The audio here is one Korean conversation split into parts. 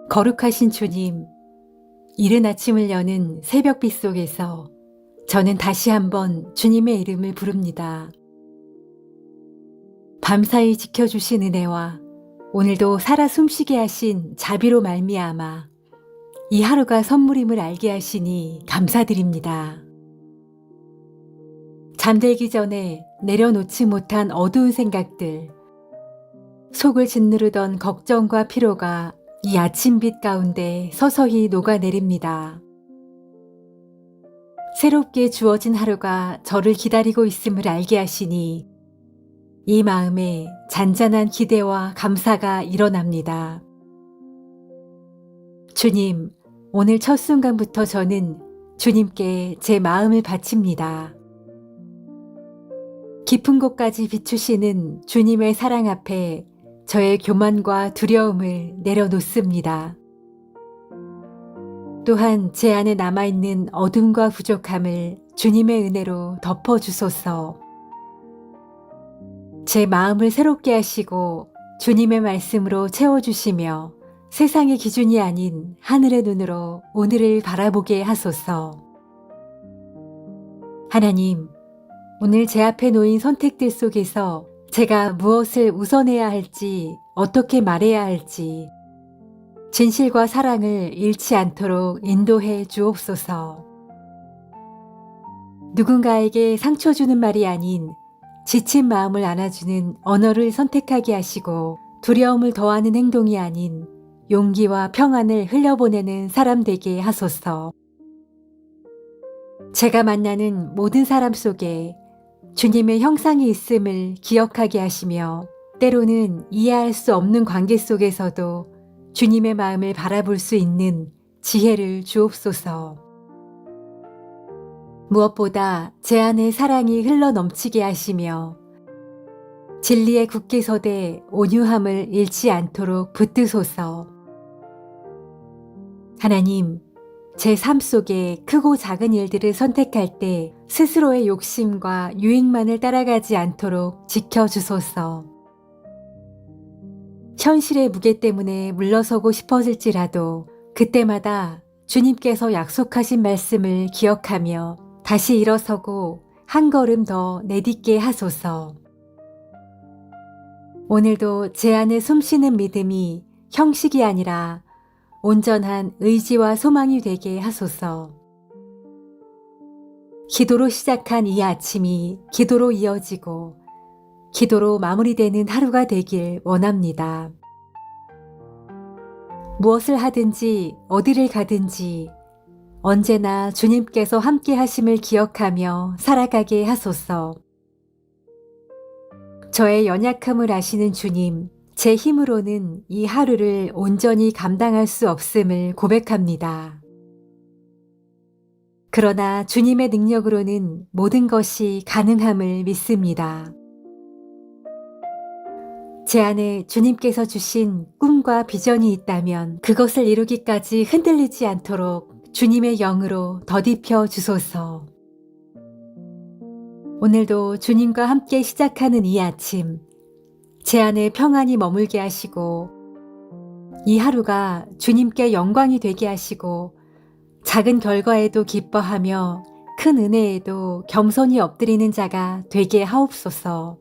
거룩하신 주님, 이른 아침을 여는 새벽빛 속에서 저는 다시 한번 주님의 이름을 부릅니다. 밤사이 지켜주신 은혜와 오늘도 살아 숨쉬게 하신 자비로 말미암아 이 하루가 선물임을 알게 하시니 감사드립니다. 잠들기 전에 내려놓지 못한 어두운 생각들, 속을 짓누르던 걱정과 피로가 이 아침빛 가운데 서서히 녹아내립니다. 새롭게 주어진 하루가 저를 기다리고 있음을 알게 하시니 이 마음에 잔잔한 기대와 감사가 일어납니다. 주님, 오늘 첫 순간부터 저는 주님께 제 마음을 바칩니다. 깊은 곳까지 비추시는 주님의 사랑 앞에 저의 교만과 두려움을 내려놓습니다. 또한 제 안에 남아있는 어둠과 부족함을 주님의 은혜로 덮어주소서. 제 마음을 새롭게 하시고 주님의 말씀으로 채워주시며 세상의 기준이 아닌 하늘의 눈으로 오늘을 바라보게 하소서. 하나님, 오늘 제 앞에 놓인 선택들 속에서 제가 무엇을 우선해야 할지, 어떻게 말해야 할지, 진실과 사랑을 잃지 않도록 인도해 주옵소서. 누군가에게 상처 주는 말이 아닌 지친 마음을 안아주는 언어를 선택하게 하시고 두려움을 더하는 행동이 아닌 용기와 평안을 흘려보내는 사람 되게 하소서. 제가 만나는 모든 사람 속에 주님의 형상이 있음을 기억하게 하시며 때로는 이해할 수 없는 관계 속에서도 주님의 마음을 바라볼 수 있는 지혜를 주옵소서. 무엇보다 제 안에 사랑이 흘러넘치게 하시며 진리에 굳게 서되 온유함을 잃지 않도록 붙드소서. 하나님, 제 삶 속에 크고 작은 일들을 선택할 때 스스로의 욕심과 유익만을 따라가지 않도록 지켜주소서. 현실의 무게 때문에 물러서고 싶어질지라도 그때마다 주님께서 약속하신 말씀을 기억하며 다시 일어서고 한 걸음 더 내딛게 하소서. 오늘도 제 안에 숨쉬는 믿음이 형식이 아니라 온전한 의지와 소망이 되게 하소서. 기도로 시작한 이 아침이 기도로 이어지고 기도로 마무리되는 하루가 되길 원합니다. 무엇을 하든지 어디를 가든지 언제나 주님께서 함께 하심을 기억하며 살아가게 하소서. 저의 연약함을 아시는 주님, 제 힘으로는 이 하루를 온전히 감당할 수 없음을 고백합니다. 그러나 주님의 능력으로는 모든 것이 가능함을 믿습니다. 제 안에 주님께서 주신 꿈과 비전이 있다면 그것을 이루기까지 흔들리지 않도록 주님의 영으로 더딥혀 주소서. 오늘도 주님과 함께 시작하는 이 아침, 제 안에 평안이 머물게 하시고 이 하루가 주님께 영광이 되게 하시고 작은 결과에도 기뻐하며 큰 은혜에도 겸손히 엎드리는 자가 되게 하옵소서.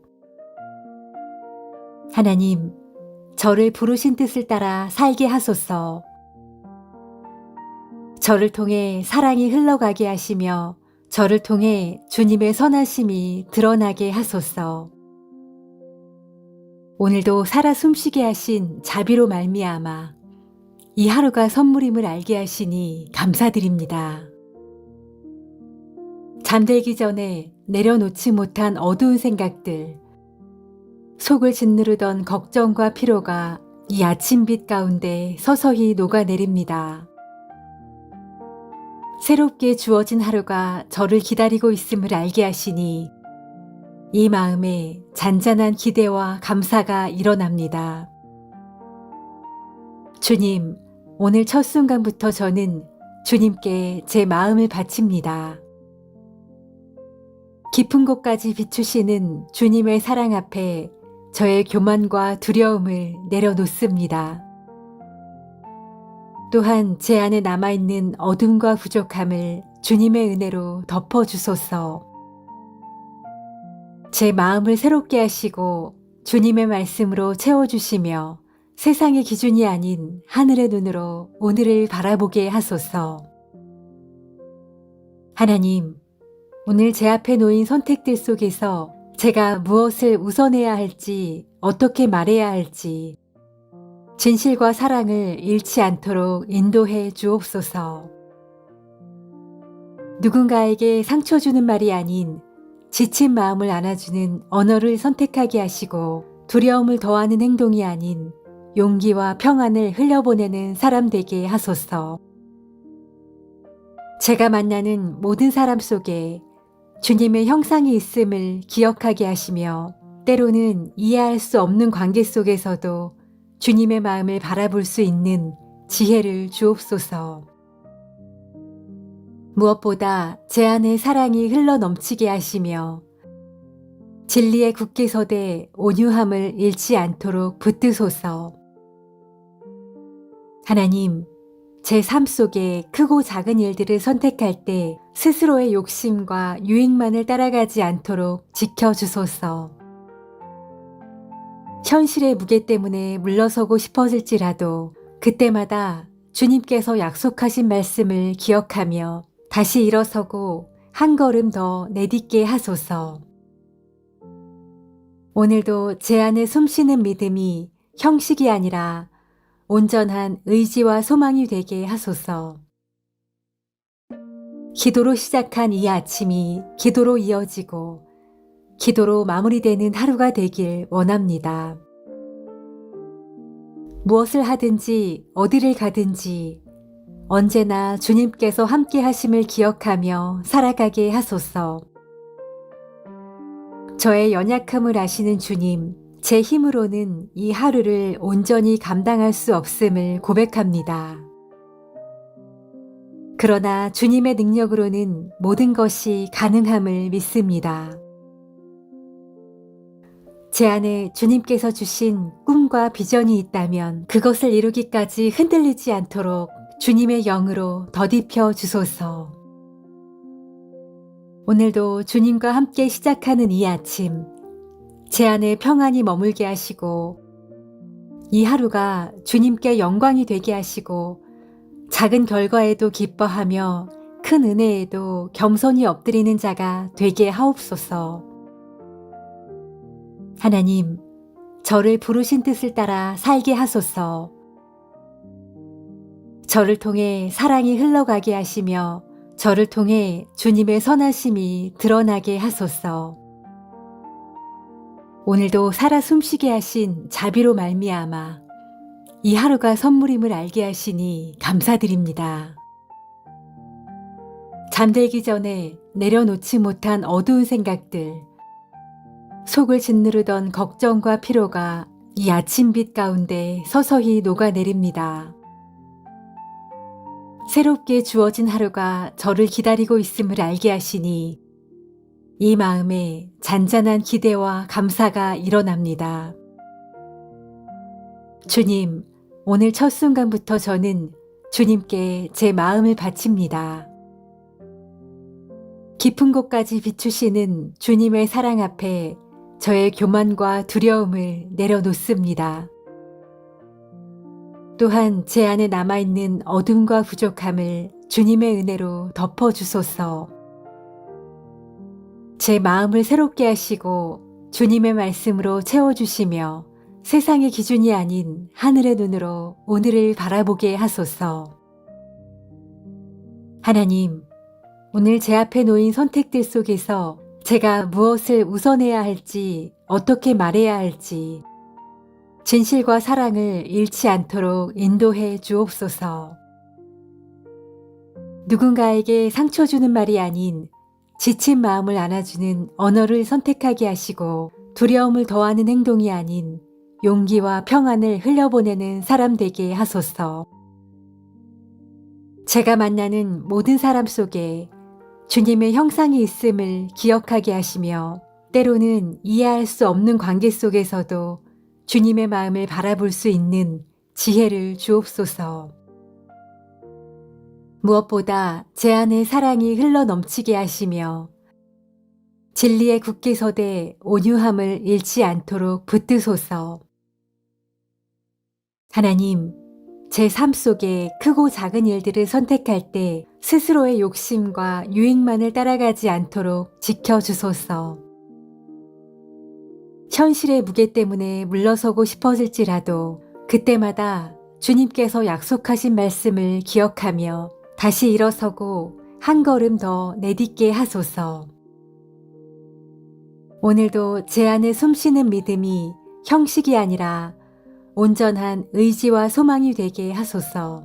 하나님, 저를 부르신 뜻을 따라 살게 하소서. 저를 통해 사랑이 흘러가게 하시며 저를 통해 주님의 선하심이 드러나게 하소서. 오늘도 살아 숨쉬게 하신 자비로 말미암아 이 하루가 선물임을 알게 하시니 감사드립니다. 잠들기 전에 내려놓지 못한 어두운 생각들, 속을 짓누르던 걱정과 피로가 이 아침빛 가운데 서서히 녹아내립니다. 새롭게 주어진 하루가 저를 기다리고 있음을 알게 하시니 이 마음에 잔잔한 기대와 감사가 일어납니다. 주님, 오늘 첫 순간부터 저는 주님께 제 마음을 바칩니다. 깊은 곳까지 비추시는 주님의 사랑 앞에 저의 교만과 두려움을 내려놓습니다. 또한 제 안에 남아있는 어둠과 부족함을 주님의 은혜로 덮어주소서. 제 마음을 새롭게 하시고 주님의 말씀으로 채워주시며 세상의 기준이 아닌 하늘의 눈으로 오늘을 바라보게 하소서. 하나님, 오늘 제 앞에 놓인 선택들 속에서 제가 무엇을 우선해야 할지, 어떻게 말해야 할지, 진실과 사랑을 잃지 않도록 인도해 주옵소서. 누군가에게 상처 주는 말이 아닌 지친 마음을 안아주는 언어를 선택하게 하시고 두려움을 더하는 행동이 아닌 용기와 평안을 흘려보내는 사람 되게 하소서. 제가 만나는 모든 사람 속에 주님의 형상이 있음을 기억하게 하시며 때로는 이해할 수 없는 관계 속에서도 주님의 마음을 바라볼 수 있는 지혜를 주옵소서. 무엇보다 제 안에 사랑이 흘러 넘치게 하시며 진리에 굳게 서되 온유함을 잃지 않도록 붙드소서. 하나님, 제 삶 속에 크고 작은 일들을 선택할 때 스스로의 욕심과 유익만을 따라가지 않도록 지켜주소서. 현실의 무게 때문에 물러서고 싶어질지라도 그때마다 주님께서 약속하신 말씀을 기억하며 다시 일어서고 한 걸음 더 내딛게 하소서. 오늘도 제 안에 숨쉬는 믿음이 형식이 아니라 온전한 의지와 소망이 되게 하소서. 기도로 시작한 이 아침이 기도로 이어지고 기도로 마무리되는 하루가 되길 원합니다. 무엇을 하든지 어디를 가든지 언제나 주님께서 함께 하심을 기억하며 살아가게 하소서. 저의 연약함을 아시는 주님, 제 힘으로는 이 하루를 온전히 감당할 수 없음을 고백합니다. 그러나 주님의 능력으로는 모든 것이 가능함을 믿습니다. 제 안에 주님께서 주신 꿈과 비전이 있다면 그것을 이루기까지 흔들리지 않도록 주님의 영으로 덧입혀 주소서. 오늘도 주님과 함께 시작하는 이 아침, 제 안에 평안이 머물게 하시고 이 하루가 주님께 영광이 되게 하시고 작은 결과에도 기뻐하며 큰 은혜에도 겸손히 엎드리는 자가 되게 하옵소서. 하나님, 저를 부르신 뜻을 따라 살게 하소서. 저를 통해 사랑이 흘러가게 하시며 저를 통해 주님의 선하심이 드러나게 하소서. 오늘도 살아 숨쉬게 하신 자비로 말미암아 이 하루가 선물임을 알게 하시니 감사드립니다. 잠들기 전에 내려놓지 못한 어두운 생각들, 속을 짓누르던 걱정과 피로가 이 아침빛 가운데 서서히 녹아내립니다. 새롭게 주어진 하루가 저를 기다리고 있음을 알게 하시니 이 마음에 잔잔한 기대와 감사가 일어납니다. 주님, 오늘 첫 순간부터 저는 주님께 제 마음을 바칩니다. 깊은 곳까지 비추시는 주님의 사랑 앞에 저의 교만과 두려움을 내려놓습니다. 또한 제 안에 남아있는 어둠과 부족함을 주님의 은혜로 덮어주소서. 제 마음을 새롭게 하시고 주님의 말씀으로 채워주시며 세상의 기준이 아닌 하늘의 눈으로 오늘을 바라보게 하소서. 하나님, 오늘 제 앞에 놓인 선택들 속에서 제가 무엇을 우선해야 할지, 어떻게 말해야 할지, 진실과 사랑을 잃지 않도록 인도해 주옵소서. 누군가에게 상처 주는 말이 아닌 지친 마음을 안아주는 언어를 선택하게 하시고 두려움을 더하는 행동이 아닌 용기와 평안을 흘려보내는 사람 되게 하소서. 제가 만나는 모든 사람 속에 주님의 형상이 있음을 기억하게 하시며 때로는 이해할 수 없는 관계 속에서도 주님의 마음을 바라볼 수 있는 지혜를 주옵소서. 무엇보다 제 안에 사랑이 흘러 넘치게 하시며 진리에 굳게 서되 온유함을 잃지 않도록 붙드소서. 하나님, 제 삶 속에 크고 작은 일들을 선택할 때 스스로의 욕심과 유익만을 따라가지 않도록 지켜주소서. 현실의 무게 때문에 물러서고 싶어질지라도 그때마다 주님께서 약속하신 말씀을 기억하며 다시 일어서고 한 걸음 더 내딛게 하소서. 오늘도 제 안에 숨쉬는 믿음이 형식이 아니라 온전한 의지와 소망이 되게 하소서.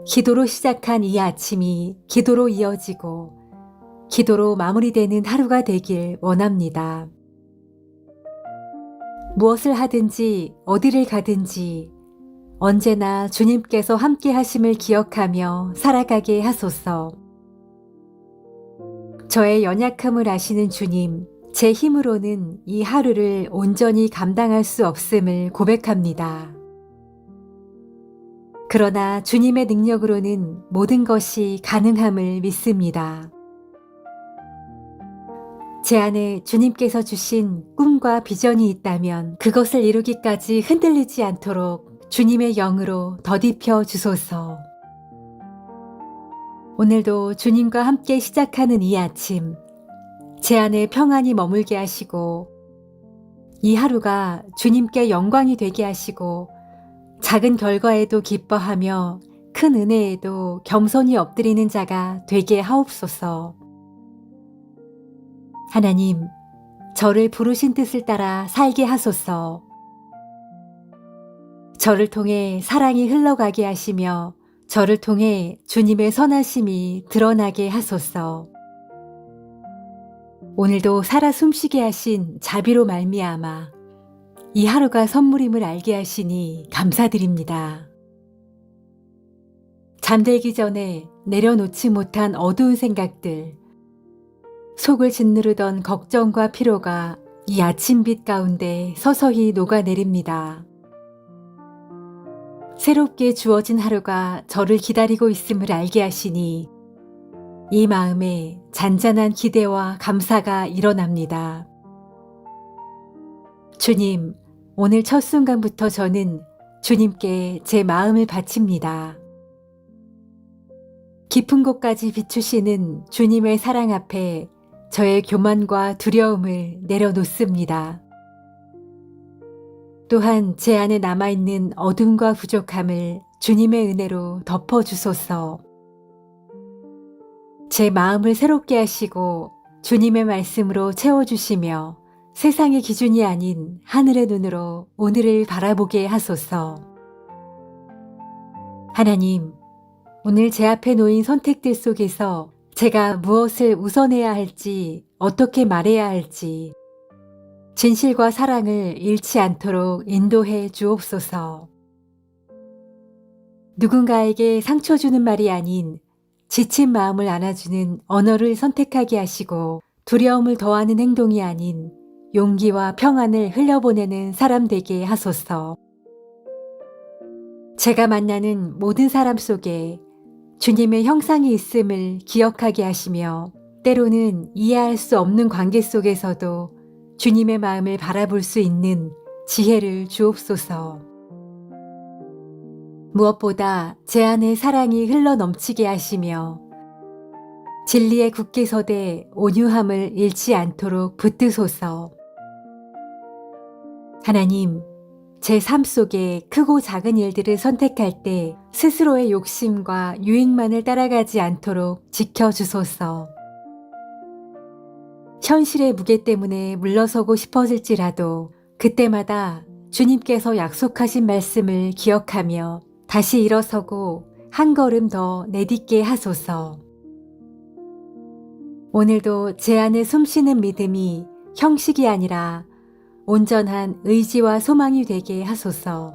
기도로 시작한 이 아침이 기도로 이어지고 기도로 마무리되는 하루가 되길 원합니다. 무엇을 하든지 어디를 가든지 언제나 주님께서 함께 하심을 기억하며 살아가게 하소서. 저의 연약함을 아시는 주님, 제 힘으로는 이 하루를 온전히 감당할 수 없음을 고백합니다. 그러나 주님의 능력으로는 모든 것이 가능함을 믿습니다. 제 안에 주님께서 주신 꿈과 비전이 있다면 그것을 이루기까지 흔들리지 않도록 주님의 영으로 덧입혀 주소서. 오늘도 주님과 함께 시작하는 이 아침, 제 안에 평안이 머물게 하시고 이 하루가 주님께 영광이 되게 하시고 작은 결과에도 기뻐하며 큰 은혜에도 겸손히 엎드리는 자가 되게 하옵소서. 하나님, 저를 부르신 뜻을 따라 살게 하소서. 저를 통해 사랑이 흘러가게 하시며 저를 통해 주님의 선하심이 드러나게 하소서. 오늘도 살아 숨쉬게 하신 자비로 말미암아 이 하루가 선물임을 알게 하시니 감사드립니다. 잠들기 전에 내려놓지 못한 어두운 생각들, 속을 짓누르던 걱정과 피로가 이 아침빛 가운데 서서히 녹아내립니다. 새롭게 주어진 하루가 저를 기다리고 있음을 알게 하시니 이 마음에 잔잔한 기대와 감사가 일어납니다. 주님, 오늘 첫 순간부터 저는 주님께 제 마음을 바칩니다. 깊은 곳까지 비추시는 주님의 사랑 앞에 저의 교만과 두려움을 내려놓습니다. 또한 제 안에 남아있는 어둠과 부족함을 주님의 은혜로 덮어주소서. 제 마음을 새롭게 하시고 주님의 말씀으로 채워주시며 세상의 기준이 아닌 하늘의 눈으로 오늘을 바라보게 하소서. 하나님, 오늘 제 앞에 놓인 선택들 속에서 제가 무엇을 우선해야 할지, 어떻게 말해야 할지, 진실과 사랑을 잃지 않도록 인도해 주옵소서. 누군가에게 상처 주는 말이 아닌 지친 마음을 안아주는 언어를 선택하게 하시고 두려움을 더하는 행동이 아닌 용기와 평안을 흘려보내는 사람 되게 하소서. 제가 만나는 모든 사람 속에 주님의 형상이 있음을 기억하게 하시며 때로는 이해할 수 없는 관계 속에서도 주님의 마음을 바라볼 수 있는 지혜를 주옵소서. 무엇보다 제 안에 사랑이 흘러 넘치게 하시며 진리에 굳게 서되 온유함을 잃지 않도록 붙드소서. 하나님, 제 삶 속에 크고 작은 일들을 선택할 때 스스로의 욕심과 유익만을 따라가지 않도록 지켜주소서. 현실의 무게 때문에 물러서고 싶어질지라도 그때마다 주님께서 약속하신 말씀을 기억하며 다시 일어서고 한 걸음 더 내딛게 하소서. 오늘도 제 안에 숨쉬는 믿음이 형식이 아니라 온전한 의지와 소망이 되게 하소서.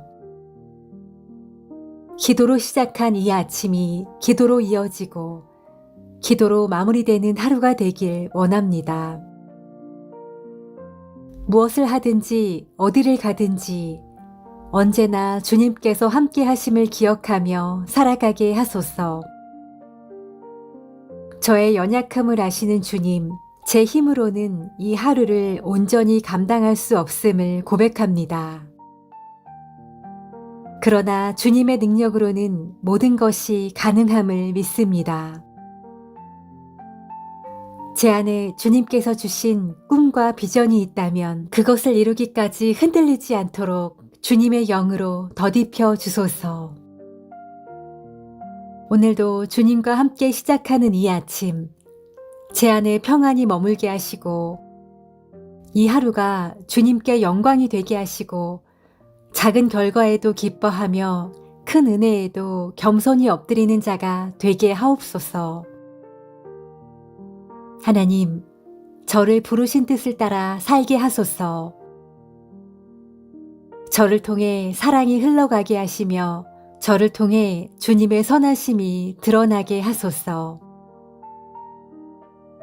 기도로 시작한 이 아침이 기도로 이어지고 기도로 마무리되는 하루가 되길 원합니다. 무엇을 하든지 어디를 가든지 언제나 주님께서 함께 하심을 기억하며 살아가게 하소서. 저의 연약함을 아시는 주님, 제 힘으로는 이 하루를 온전히 감당할 수 없음을 고백합니다. 그러나 주님의 능력으로는 모든 것이 가능함을 믿습니다. 제 안에 주님께서 주신 꿈과 비전이 있다면 그것을 이루기까지 흔들리지 않도록 주님의 영으로 더딥혀 주소서. 오늘도 주님과 함께 시작하는 이 아침, 제 안에 평안이 머물게 하시고 이 하루가 주님께 영광이 되게 하시고 작은 결과에도 기뻐하며 큰 은혜에도 겸손히 엎드리는 자가 되게 하옵소서. 하나님, 저를 부르신 뜻을 따라 살게 하소서. 저를 통해 사랑이 흘러가게 하시며 저를 통해 주님의 선하심이 드러나게 하소서.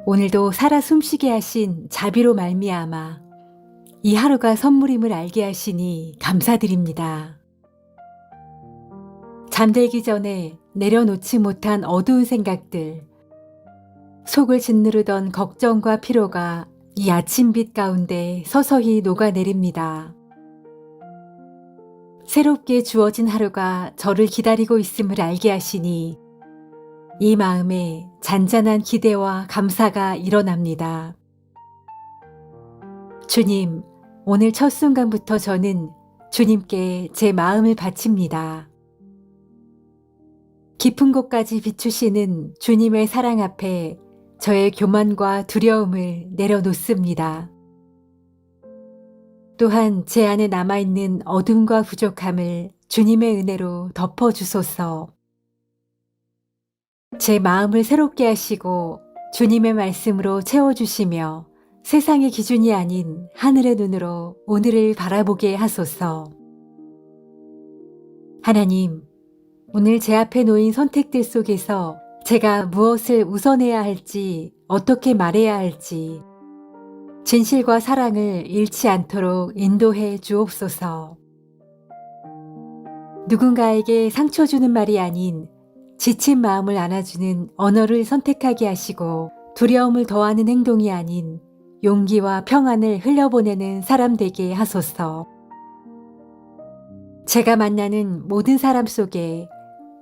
오늘도 살아 숨쉬게 하신 자비로 말미암아 이 하루가 선물임을 알게 하시니 감사드립니다. 잠들기 전에 내려놓지 못한 어두운 생각들, 속을 짓누르던 걱정과 피로가 이 아침빛 가운데 서서히 녹아내립니다. 새롭게 주어진 하루가 저를 기다리고 있음을 알게 하시니 이 마음에 잔잔한 기대와 감사가 일어납니다. 주님, 오늘 첫 순간부터 저는 주님께 제 마음을 바칩니다. 깊은 곳까지 비추시는 주님의 사랑 앞에 저의 교만과 두려움을 내려놓습니다. 또한 제 안에 남아있는 어둠과 부족함을 주님의 은혜로 덮어주소서. 제 마음을 새롭게 하시고 주님의 말씀으로 채워주시며 세상의 기준이 아닌 하늘의 눈으로 오늘을 바라보게 하소서. 하나님, 오늘 제 앞에 놓인 선택들 속에서 제가 무엇을 우선해야 할지, 어떻게 말해야 할지, 진실과 사랑을 잃지 않도록 인도해 주옵소서. 누군가에게 상처 주는 말이 아닌 지친 마음을 안아주는 언어를 선택하게 하시고 두려움을 더하는 행동이 아닌 용기와 평안을 흘려보내는 사람 되게 하소서. 제가 만나는 모든 사람 속에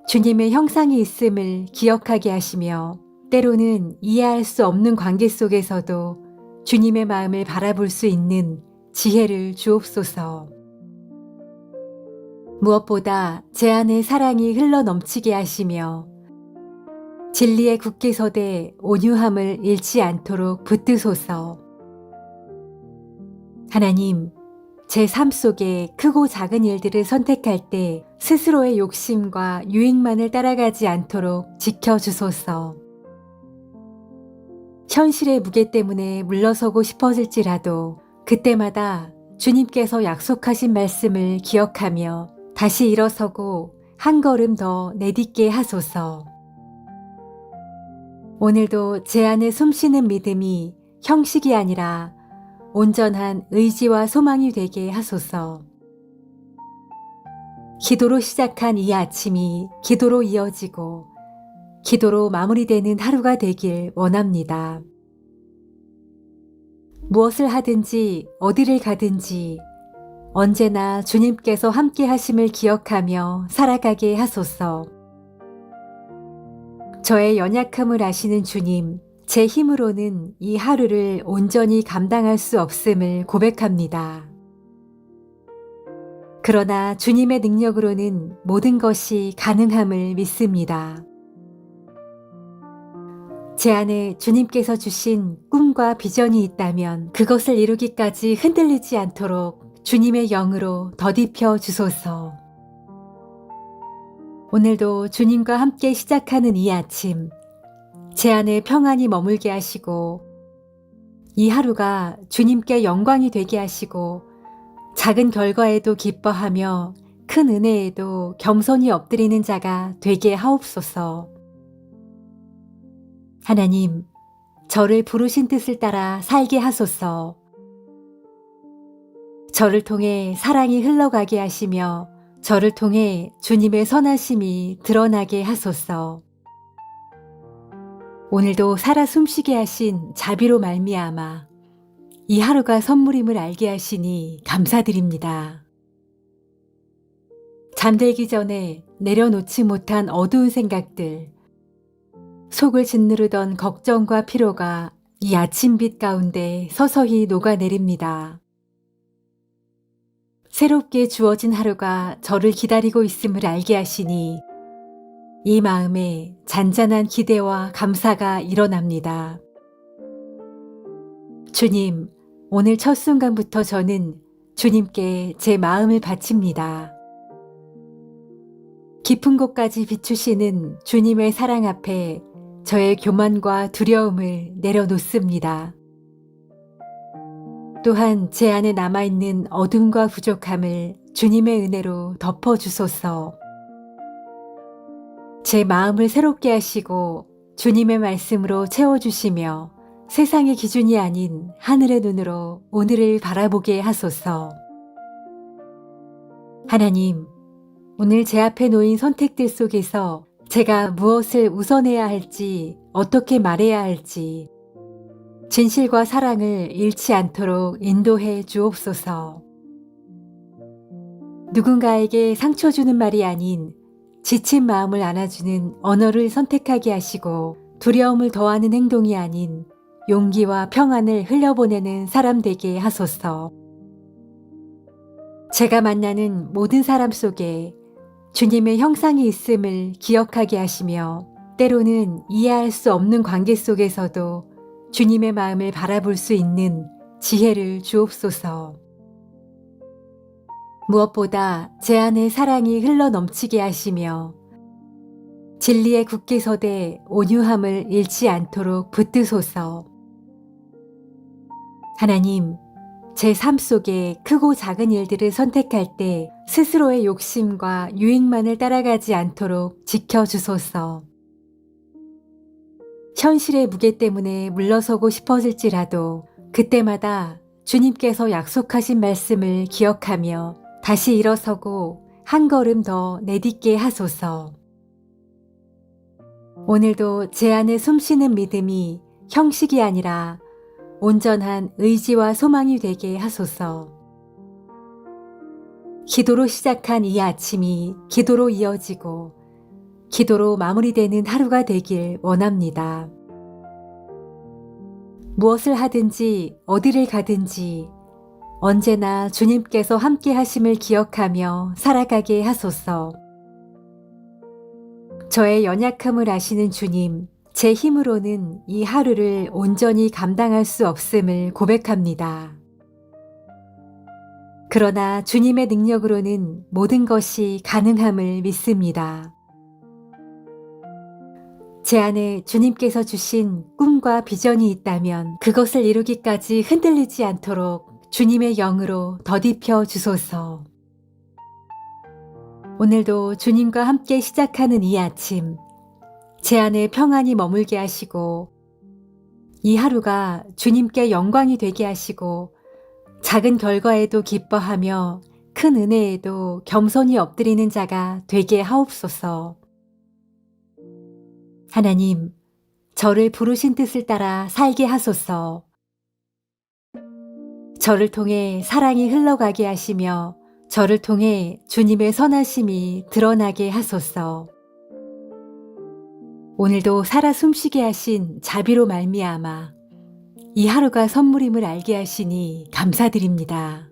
주님의 형상이 있음을 기억하게 하시며 때로는 이해할 수 없는 관계 속에서도 주님의 마음을 바라볼 수 있는 지혜를 주옵소서. 무엇보다 제 안에 사랑이 흘러 넘치게 하시며 진리에 굳게 서되 온유함을 잃지 않도록 붙드소서. 하나님, 제 삶 속에 크고 작은 일들을 선택할 때 스스로의 욕심과 유익만을 따라가지 않도록 지켜주소서. 현실의 무게 때문에 물러서고 싶어질지라도 그때마다 주님께서 약속하신 말씀을 기억하며 다시 일어서고 한 걸음 더 내딛게 하소서. 오늘도 제 안에 숨쉬는 믿음이 형식이 아니라 온전한 의지와 소망이 되게 하소서. 기도로 시작한 이 아침이 기도로 이어지고 기도로 마무리되는 하루가 되길 원합니다. 무엇을 하든지 어디를 가든지 언제나 주님께서 함께 하심을 기억하며 살아가게 하소서. 저의 연약함을 아시는 주님, 제 힘으로는 이 하루를 온전히 감당할 수 없음을 고백합니다. 그러나 주님의 능력으로는 모든 것이 가능함을 믿습니다. 제 안에 주님께서 주신 꿈과 비전이 있다면 그것을 이루기까지 흔들리지 않도록 주님의 영으로 더딥혀 주소서. 오늘도 주님과 함께 시작하는 이 아침, 제 안에 평안이 머물게 하시고 이 하루가 주님께 영광이 되게 하시고 작은 결과에도 기뻐하며 큰 은혜에도 겸손히 엎드리는 자가 되게 하옵소서. 하나님, 저를 부르신 뜻을 따라 살게 하소서. 저를 통해 사랑이 흘러가게 하시며 저를 통해 주님의 선하심이 드러나게 하소서. 오늘도 살아 숨쉬게 하신 자비로 말미암아 이 하루가 선물임을 알게 하시니 감사드립니다. 잠들기 전에 내려놓지 못한 어두운 생각들, 속을 짓누르던 걱정과 피로가 이 아침빛 가운데 서서히 녹아내립니다. 새롭게 주어진 하루가 저를 기다리고 있음을 알게 하시니 이 마음에 잔잔한 기대와 감사가 일어납니다. 주님, 오늘 첫 순간부터 저는 주님께 제 마음을 바칩니다. 깊은 곳까지 비추시는 주님의 사랑 앞에 저의 교만과 두려움을 내려놓습니다. 또한 제 안에 남아있는 어둠과 부족함을 주님의 은혜로 덮어주소서. 제 마음을 새롭게 하시고 주님의 말씀으로 채워주시며 세상의 기준이 아닌 하늘의 눈으로 오늘을 바라보게 하소서. 하나님, 오늘 제 앞에 놓인 선택들 속에서 제가 무엇을 우선해야 할지, 어떻게 말해야 할지, 진실과 사랑을 잃지 않도록 인도해 주옵소서. 누군가에게 상처 주는 말이 아닌 지친 마음을 안아주는 언어를 선택하게 하시고 두려움을 더하는 행동이 아닌 용기와 평안을 흘려보내는 사람 되게 하소서. 제가 만나는 모든 사람 속에 주님의 형상이 있음을 기억하게 하시며 때로는 이해할 수 없는 관계 속에서도 주님의 마음을 바라볼 수 있는 지혜를 주옵소서. 무엇보다 제 안에 사랑이 흘러넘치게 하시며 진리에 굳게 서되 온유함을 잃지 않도록 붙드소서. 하나님, 제 삶 속에 크고 작은 일들을 선택할 때 스스로의 욕심과 유익만을 따라가지 않도록 지켜주소서. 현실의 무게 때문에 물러서고 싶어질지라도 그때마다 주님께서 약속하신 말씀을 기억하며 다시 일어서고 한 걸음 더 내딛게 하소서. 오늘도 제 안에 숨쉬는 믿음이 형식이 아니라 온전한 의지와 소망이 되게 하소서. 기도로 시작한 이 아침이 기도로 이어지고 기도로 마무리되는 하루가 되길 원합니다. 무엇을 하든지 어디를 가든지 언제나 주님께서 함께 하심을 기억하며 살아가게 하소서. 저의 연약함을 아시는 주님, 제 힘으로는 이 하루를 온전히 감당할 수 없음을 고백합니다. 그러나 주님의 능력으로는 모든 것이 가능함을 믿습니다. 제 안에 주님께서 주신 꿈과 비전이 있다면 그것을 이루기까지 흔들리지 않도록 주님의 영으로 덧입혀 주소서. 오늘도 주님과 함께 시작하는 이 아침, 제 안에 평안이 머물게 하시고 이 하루가 주님께 영광이 되게 하시고 작은 결과에도 기뻐하며 큰 은혜에도 겸손히 엎드리는 자가 되게 하옵소서. 하나님, 저를 부르신 뜻을 따라 살게 하소서. 저를 통해 사랑이 흘러가게 하시며 저를 통해 주님의 선하심이 드러나게 하소서. 오늘도 살아 숨쉬게 하신 자비로 말미암아 이 하루가 선물임을 알게 하시니 감사드립니다.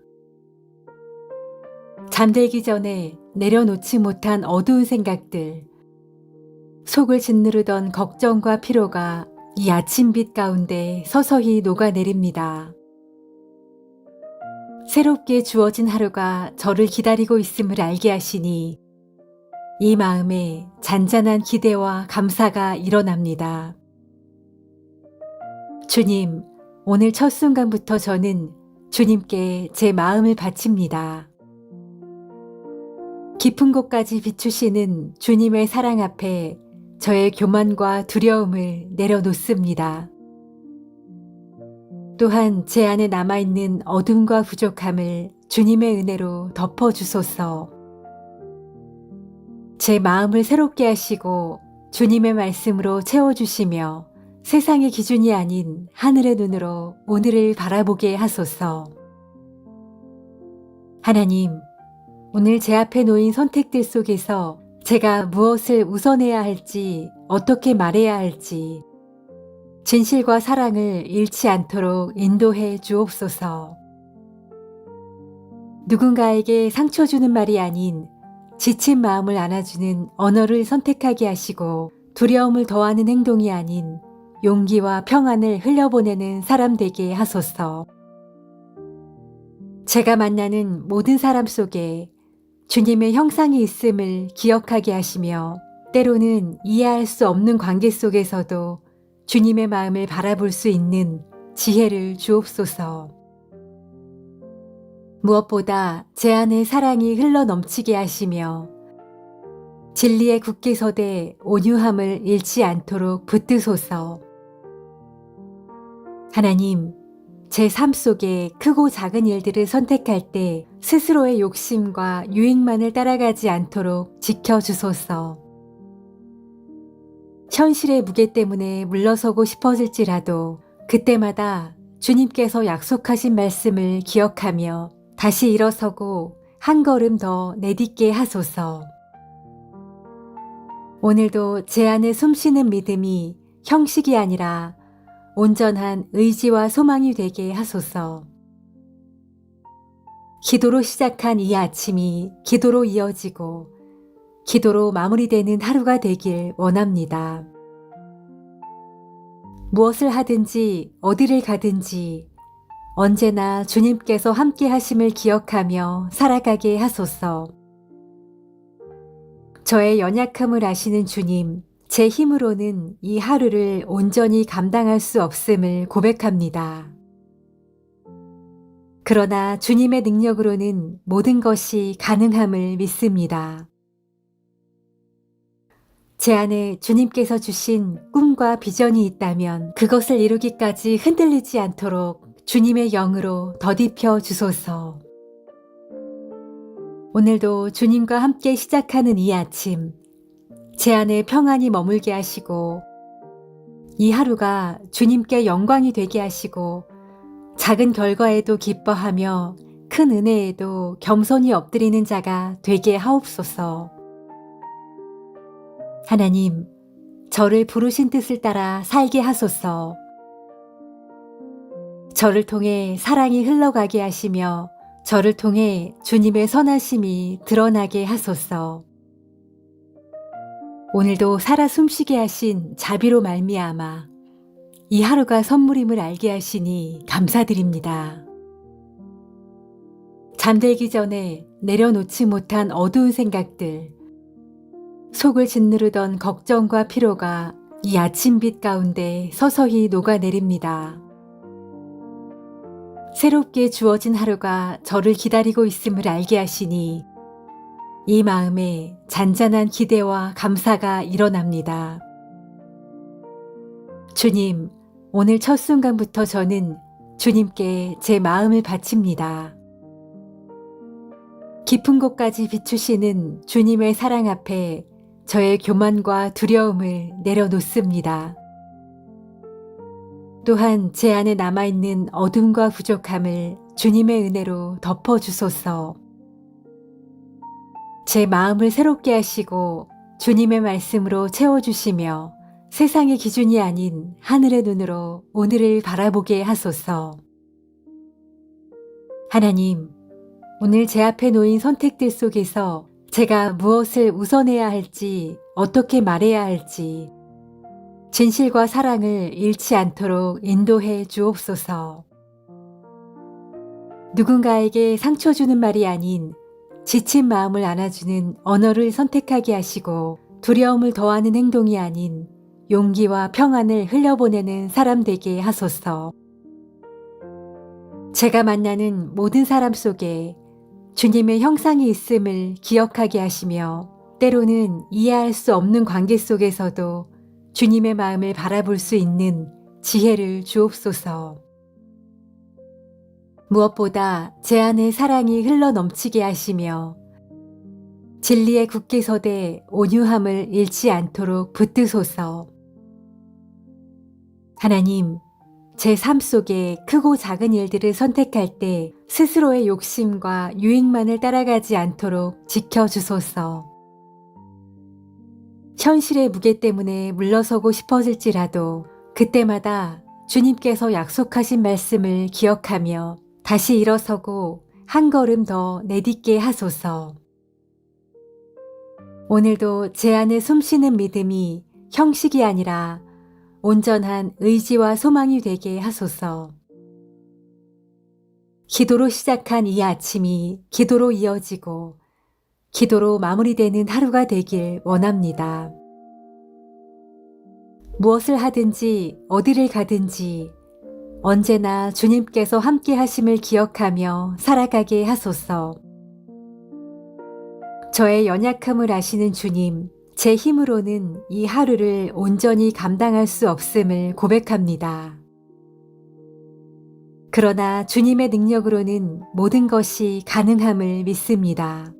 잠들기 전에 내려놓지 못한 어두운 생각들, 속을 짓누르던 걱정과 피로가 이 아침빛 가운데 서서히 녹아내립니다. 새롭게 주어진 하루가 저를 기다리고 있음을 알게 하시니 이 마음에 잔잔한 기대와 감사가 일어납니다. 주님, 오늘 첫 순간부터 저는 주님께 제 마음을 바칩니다. 깊은 곳까지 비추시는 주님의 사랑 앞에 저의 교만과 두려움을 내려놓습니다. 또한 제 안에 남아있는 어둠과 부족함을 주님의 은혜로 덮어주소서. 제 마음을 새롭게 하시고 주님의 말씀으로 채워주시며 세상의 기준이 아닌 하늘의 눈으로 오늘을 바라보게 하소서. 하나님, 오늘 제 앞에 놓인 선택들 속에서 제가 무엇을 우선해야 할지, 어떻게 말해야 할지, 진실과 사랑을 잃지 않도록 인도해 주옵소서. 누군가에게 상처 주는 말이 아닌 지친 마음을 안아주는 언어를 선택하게 하시고 두려움을 더하는 행동이 아닌 용기와 평안을 흘려보내는 사람 되게 하소서. 제가 만나는 모든 사람 속에 주님의 형상이 있음을 기억하게 하시며 때로는 이해할 수 없는 관계 속에서도 주님의 마음을 바라볼 수 있는 지혜를 주옵소서. 무엇보다 제 안에 사랑이 흘러넘치게 하시며 진리에 굳게 서되 온유함을 잃지 않도록 붙드소서. 하나님, 제 삶 속에 크고 작은 일들을 선택할 때 스스로의 욕심과 유익만을 따라가지 않도록 지켜주소서. 현실의 무게 때문에 물러서고 싶어질지라도 그때마다 주님께서 약속하신 말씀을 기억하며 다시 일어서고 한 걸음 더 내딛게 하소서. 오늘도 제 안에 숨쉬는 믿음이 형식이 아니라 온전한 의지와 소망이 되게 하소서. 기도로 시작한 이 아침이 기도로 이어지고 기도로 마무리되는 하루가 되길 원합니다. 무엇을 하든지 어디를 가든지 언제나 주님께서 함께 하심을 기억하며 살아가게 하소서. 저의 연약함을 아시는 주님, 제 힘으로는 이 하루를 온전히 감당할 수 없음을 고백합니다. 그러나 주님의 능력으로는 모든 것이 가능함을 믿습니다. 제 안에 주님께서 주신 꿈과 비전이 있다면 그것을 이루기까지 흔들리지 않도록 주님의 영으로 덧입혀 주소서. 오늘도 주님과 함께 시작하는 이 아침, 제 안에 평안이 머물게 하시고 이 하루가 주님께 영광이 되게 하시고 작은 결과에도 기뻐하며 큰 은혜에도 겸손히 엎드리는 자가 되게 하옵소서. 하나님, 저를 부르신 뜻을 따라 살게 하소서. 저를 통해 사랑이 흘러가게 하시며 저를 통해 주님의 선하심이 드러나게 하소서. 오늘도 살아 숨쉬게 하신 자비로 말미암아 이 하루가 선물임을 알게 하시니 감사드립니다. 잠들기 전에 내려놓지 못한 어두운 생각들, 속을 짓누르던 걱정과 피로가 이 아침빛 가운데 서서히 녹아내립니다. 새롭게 주어진 하루가 저를 기다리고 있음을 알게 하시니 이 마음에 잔잔한 기대와 감사가 일어납니다. 주님, 오늘 첫 순간부터 저는 주님께 제 마음을 바칩니다. 깊은 곳까지 비추시는 주님의 사랑 앞에 저의 교만과 두려움을 내려놓습니다. 또한 제 안에 남아있는 어둠과 부족함을 주님의 은혜로 덮어주소서. 제 마음을 새롭게 하시고 주님의 말씀으로 채워주시며 세상의 기준이 아닌 하늘의 눈으로 오늘을 바라보게 하소서. 하나님, 오늘 제 앞에 놓인 선택들 속에서 제가 무엇을 우선해야 할지, 어떻게 말해야 할지, 진실과 사랑을 잃지 않도록 인도해 주옵소서. 누군가에게 상처 주는 말이 아닌 지친 마음을 안아주는 언어를 선택하게 하시고 두려움을 더하는 행동이 아닌 용기와 평안을 흘려보내는 사람 되게 하소서. 제가 만나는 모든 사람 속에 주님의 형상이 있음을 기억하게 하시며 때로는 이해할 수 없는 관계 속에서도 주님의 마음을 바라볼 수 있는 지혜를 주옵소서. 무엇보다 제 안에 사랑이 흘러 넘치게 하시며 진리에 굳게 서되 온유함을 잃지 않도록 붙드소서. 하나님, 제 삶 속에 크고 작은 일들을 선택할 때 스스로의 욕심과 유익만을 따라가지 않도록 지켜주소서. 현실의 무게 때문에 물러서고 싶어질지라도 그때마다 주님께서 약속하신 말씀을 기억하며 다시 일어서고 한 걸음 더 내딛게 하소서. 오늘도 제 안에 숨쉬는 믿음이 형식이 아니라 온전한 의지와 소망이 되게 하소서. 기도로 시작한 이 아침이 기도로 이어지고 기도로 마무리되는 하루가 되길 원합니다. 무엇을 하든지 어디를 가든지 언제나 주님께서 함께 하심을 기억하며 살아가게 하소서. 저의 연약함을 아시는 주님, 제 힘으로는 이 하루를 온전히 감당할 수 없음을 고백합니다. 그러나 주님의 능력으로는 모든 것이 가능함을 믿습니다.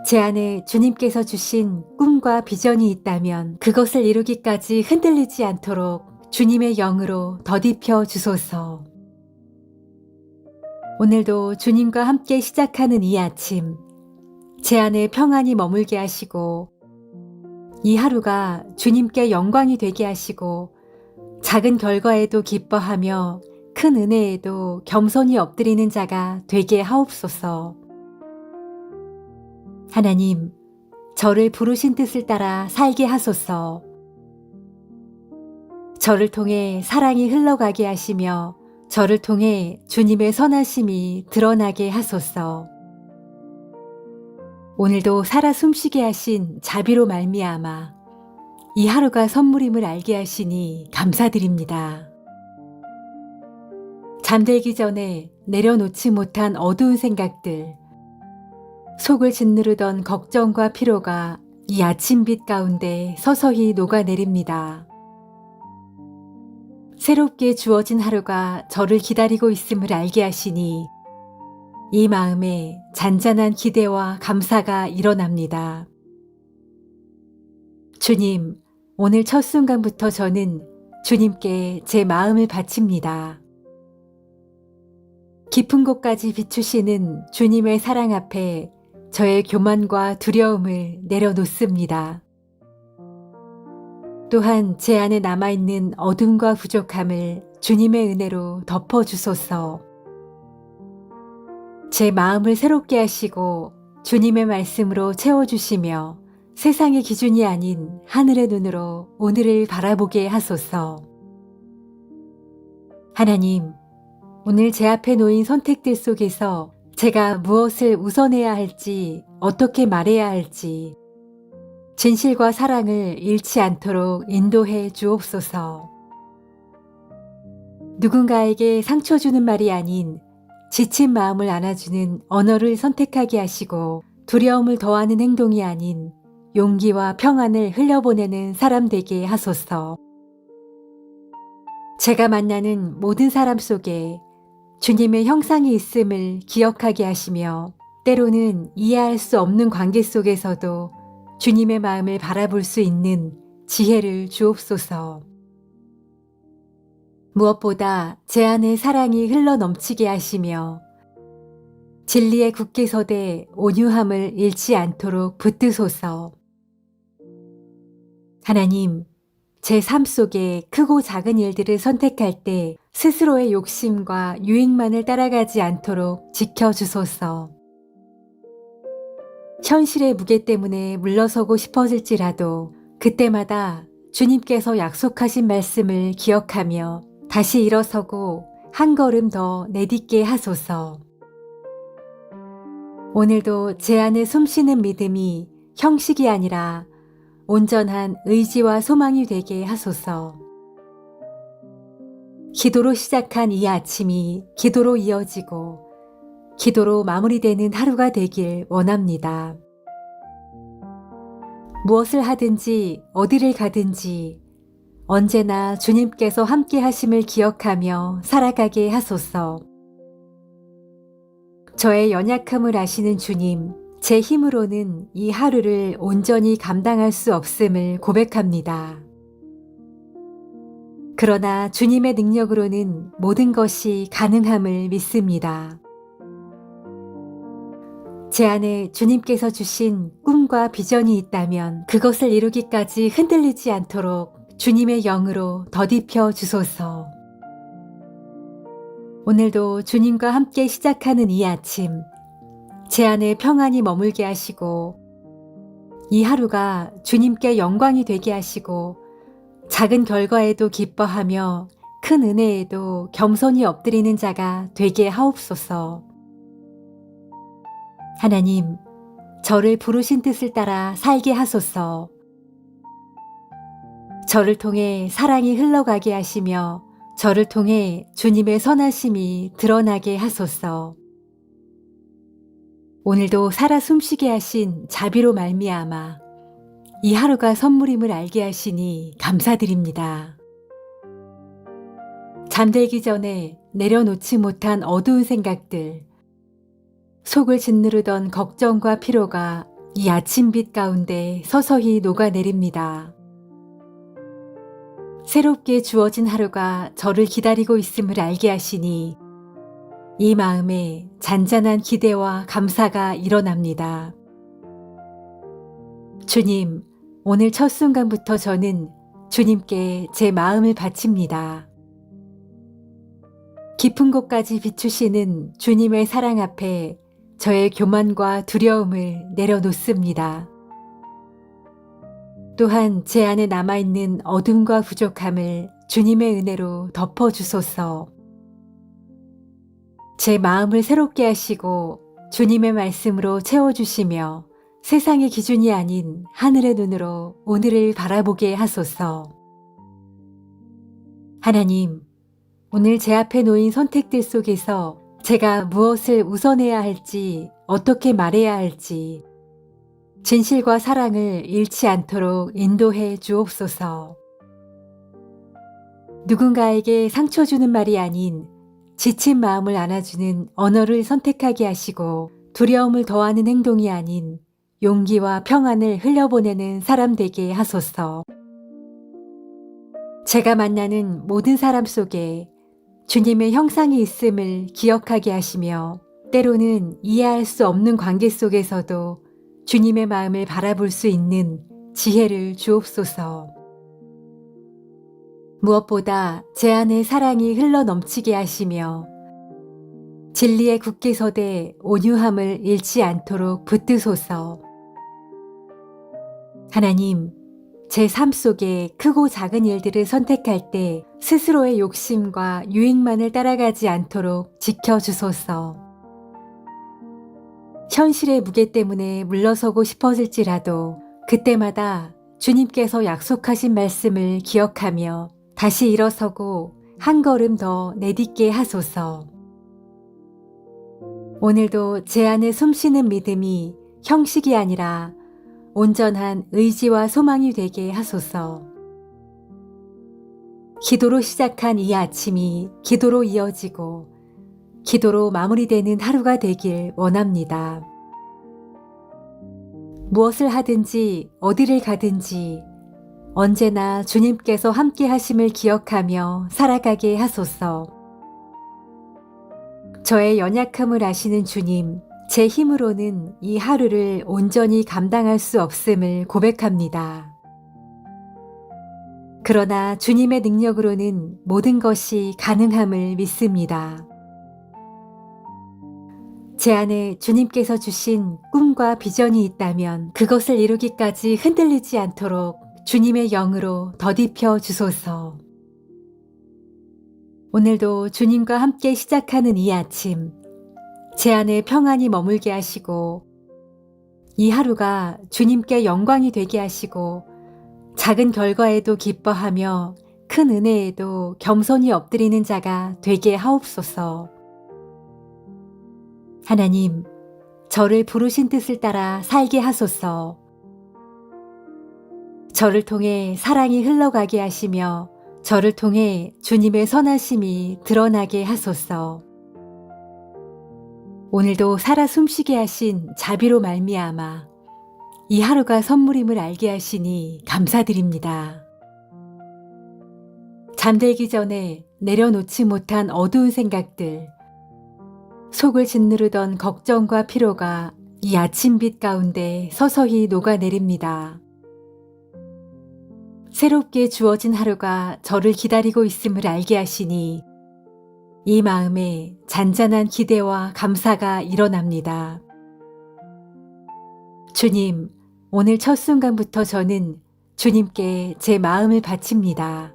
제 안에 주님께서 주신 꿈과 비전이 있다면 그것을 이루기까지 흔들리지 않도록 주님의 영으로 더딥혀 주소서. 오늘도 주님과 함께 시작하는 이 아침, 제 안에 평안이 머물게 하시고 이 하루가 주님께 영광이 되게 하시고 작은 결과에도 기뻐하며 큰 은혜에도 겸손히 엎드리는 자가 되게 하옵소서. 하나님, 저를 부르신 뜻을 따라 살게 하소서. 저를 통해 사랑이 흘러가게 하시며 저를 통해 주님의 선하심이 드러나게 하소서. 오늘도 살아 숨쉬게 하신 자비로 말미암아 이 하루가 선물임을 알게 하시니 감사드립니다. 잠들기 전에 내려놓지 못한 어두운 생각들, 속을 짓누르던 걱정과 피로가 이 아침빛 가운데 서서히 녹아내립니다. 새롭게 주어진 하루가 저를 기다리고 있음을 알게 하시니 이 마음에 잔잔한 기대와 감사가 일어납니다. 주님, 오늘 첫 순간부터 저는 주님께 제 마음을 바칩니다. 깊은 곳까지 비추시는 주님의 사랑 앞에 저의 교만과 두려움을 내려놓습니다. 또한 제 안에 남아있는 어둠과 부족함을 주님의 은혜로 덮어주소서. 제 마음을 새롭게 하시고 주님의 말씀으로 채워주시며 세상의 기준이 아닌 하늘의 눈으로 오늘을 바라보게 하소서. 하나님, 오늘 제 앞에 놓인 선택들 속에서 제가 무엇을 우선해야 할지, 어떻게 말해야 할지, 진실과 사랑을 잃지 않도록 인도해 주옵소서. 누군가에게 상처 주는 말이 아닌 지친 마음을 안아주는 언어를 선택하게 하시고 두려움을 더하는 행동이 아닌 용기와 평안을 흘려보내는 사람 되게 하소서. 제가 만나는 모든 사람 속에 주님의 형상이 있음을 기억하게 하시며 때로는 이해할 수 없는 관계 속에서도 주님의 마음을 바라볼 수 있는 지혜를 주옵소서. 무엇보다 제 안에 사랑이 흘러 넘치게 하시며 진리에 굳게 서되 온유함을 잃지 않도록 붙드소서. 하나님, 제 삶 속에 크고 작은 일들을 선택할 때 스스로의 욕심과 유익만을 따라가지 않도록 지켜주소서. 현실의 무게 때문에 물러서고 싶어질지라도 그때마다 주님께서 약속하신 말씀을 기억하며 다시 일어서고 한 걸음 더 내딛게 하소서. 오늘도 제 안에 숨쉬는 믿음이 형식이 아니라 온전한 의지와 소망이 되게 하소서. 기도로 시작한 이 아침이 기도로 이어지고 기도로 마무리되는 하루가 되길 원합니다. 무엇을 하든지 어디를 가든지 언제나 주님께서 함께 하심을 기억하며 살아가게 하소서. 저의 연약함을 아시는 주님, 제 힘으로는 이 하루를 온전히 감당할 수 없음을 고백합니다. 그러나 주님의 능력으로는 모든 것이 가능함을 믿습니다. 제 안에 주님께서 주신 꿈과 비전이 있다면 그것을 이루기까지 흔들리지 않도록 주님의 영으로 덧입혀 주소서. 오늘도 주님과 함께 시작하는 이 아침, 제 안에 평안이 머물게 하시고 이 하루가 주님께 영광이 되게 하시고 작은 결과에도 기뻐하며 큰 은혜에도 겸손히 엎드리는 자가 되게 하옵소서. 하나님, 저를 부르신 뜻을 따라 살게 하소서. 저를 통해 사랑이 흘러가게 하시며 저를 통해 주님의 선하심이 드러나게 하소서. 오늘도 살아 숨쉬게 하신 자비로 말미암아 이 하루가 선물임을 알게 하시니 감사드립니다. 잠들기 전에 내려놓지 못한 어두운 생각들, 속을 짓누르던 걱정과 피로가 이 아침빛 가운데 서서히 녹아내립니다. 새롭게 주어진 하루가 저를 기다리고 있음을 알게 하시니 이 마음에 잔잔한 기대와 감사가 일어납니다. 주님, 오늘 첫 순간부터 저는 주님께 제 마음을 바칩니다. 깊은 곳까지 비추시는 주님의 사랑 앞에 저의 교만과 두려움을 내려놓습니다. 또한 제 안에 남아있는 어둠과 부족함을 주님의 은혜로 덮어주소서. 제 마음을 새롭게 하시고 주님의 말씀으로 채워주시며 세상의 기준이 아닌 하늘의 눈으로 오늘을 바라보게 하소서. 하나님, 오늘 제 앞에 놓인 선택들 속에서 제가 무엇을 우선해야 할지, 어떻게 말해야 할지, 진실과 사랑을 잃지 않도록 인도해 주옵소서. 누군가에게 상처 주는 말이 아닌 지친 마음을 안아주는 언어를 선택하게 하시고 두려움을 더하는 행동이 아닌 용기와 평안을 흘려보내는 사람 되게 하소서. 제가 만나는 모든 사람 속에 주님의 형상이 있음을 기억하게 하시며 때로는 이해할 수 없는 관계 속에서도 주님의 마음을 바라볼 수 있는 지혜를 주옵소서. 무엇보다 제 안에 사랑이 흘러넘치게 하시며 진리의 굳게 서되 온유함을 잃지 않도록 붙드소서. 하나님, 제 삶 속에 크고 작은 일들을 선택할 때 스스로의 욕심과 유익만을 따라가지 않도록 지켜주소서. 현실의 무게 때문에 물러서고 싶어질지라도 그때마다 주님께서 약속하신 말씀을 기억하며 다시 일어서고 한 걸음 더 내딛게 하소서. 오늘도 제 안에 숨쉬는 믿음이 형식이 아니라 온전한 의지와 소망이 되게 하소서. 기도로 시작한 이 아침이 기도로 이어지고 기도로 마무리되는 하루가 되길 원합니다. 무엇을 하든지 어디를 가든지 언제나 주님께서 함께 하심을 기억하며 살아가게 하소서. 저의 연약함을 아시는 주님, 제 힘으로는 이 하루를 온전히 감당할 수 없음을 고백합니다. 그러나 주님의 능력으로는 모든 것이 가능함을 믿습니다. 제 안에 주님께서 주신 꿈과 비전이 있다면 그것을 이루기까지 흔들리지 않도록 주님의 영으로 덧입혀 주소서. 오늘도 주님과 함께 시작하는 이 아침, 제 안에 평안이 머물게 하시고 이 하루가 주님께 영광이 되게 하시고 작은 결과에도 기뻐하며 큰 은혜에도 겸손히 엎드리는 자가 되게 하옵소서. 하나님, 저를 부르신 뜻을 따라 살게 하소서. 저를 통해 사랑이 흘러가게 하시며 저를 통해 주님의 선하심이 드러나게 하소서. 오늘도 살아 숨쉬게 하신 자비로 말미암아 이 하루가 선물임을 알게 하시니 감사드립니다. 잠들기 전에 내려놓지 못한 어두운 생각들, 속을 짓누르던 걱정과 피로가 이 아침빛 가운데 서서히 녹아내립니다. 새롭게 주어진 하루가 저를 기다리고 있음을 알게 하시니 이 마음에 잔잔한 기대와 감사가 일어납니다. 주님, 오늘 첫 순간부터 저는 주님께 제 마음을 바칩니다.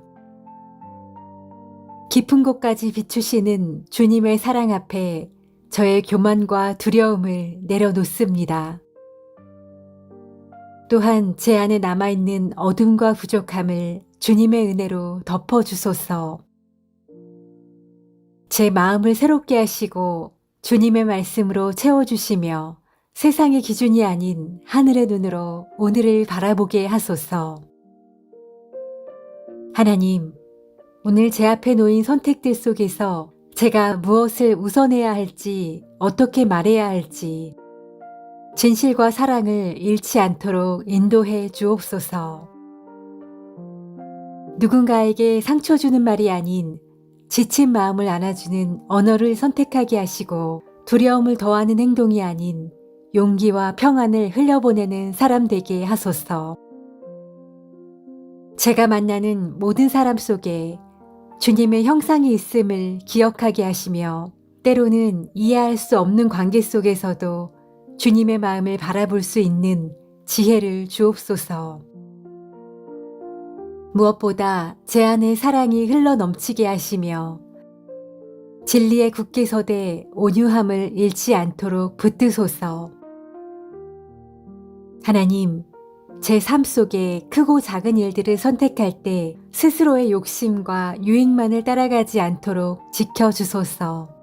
깊은 곳까지 비추시는 주님의 사랑 앞에 저의 교만과 두려움을 내려놓습니다. 또한 제 안에 남아있는 어둠과 부족함을 주님의 은혜로 덮어주소서. 제 마음을 새롭게 하시고 주님의 말씀으로 채워주시며 세상의 기준이 아닌 하늘의 눈으로 오늘을 바라보게 하소서. 하나님, 오늘 제 앞에 놓인 선택들 속에서 제가 무엇을 우선해야 할지, 어떻게 말해야 할지, 진실과 사랑을 잃지 않도록 인도해 주옵소서. 누군가에게 상처 주는 말이 아닌 지친 마음을 안아주는 언어를 선택하게 하시고 두려움을 더하는 행동이 아닌 용기와 평안을 흘려보내는 사람 되게 하소서. 제가 만나는 모든 사람 속에 주님의 형상이 있음을 기억하게 하시며 때로는 이해할 수 없는 관계 속에서도 주님의 마음을 바라볼 수 있는 지혜를 주옵소서. 무엇보다 제 안에 사랑이 흘러넘치게 하시며 진리에 굳게 서되 온유함을 잃지 않도록 붙드소서. 하나님, 제 삶 속에 크고 작은 일들을 선택할 때 스스로의 욕심과 유익만을 따라가지 않도록 지켜주소서.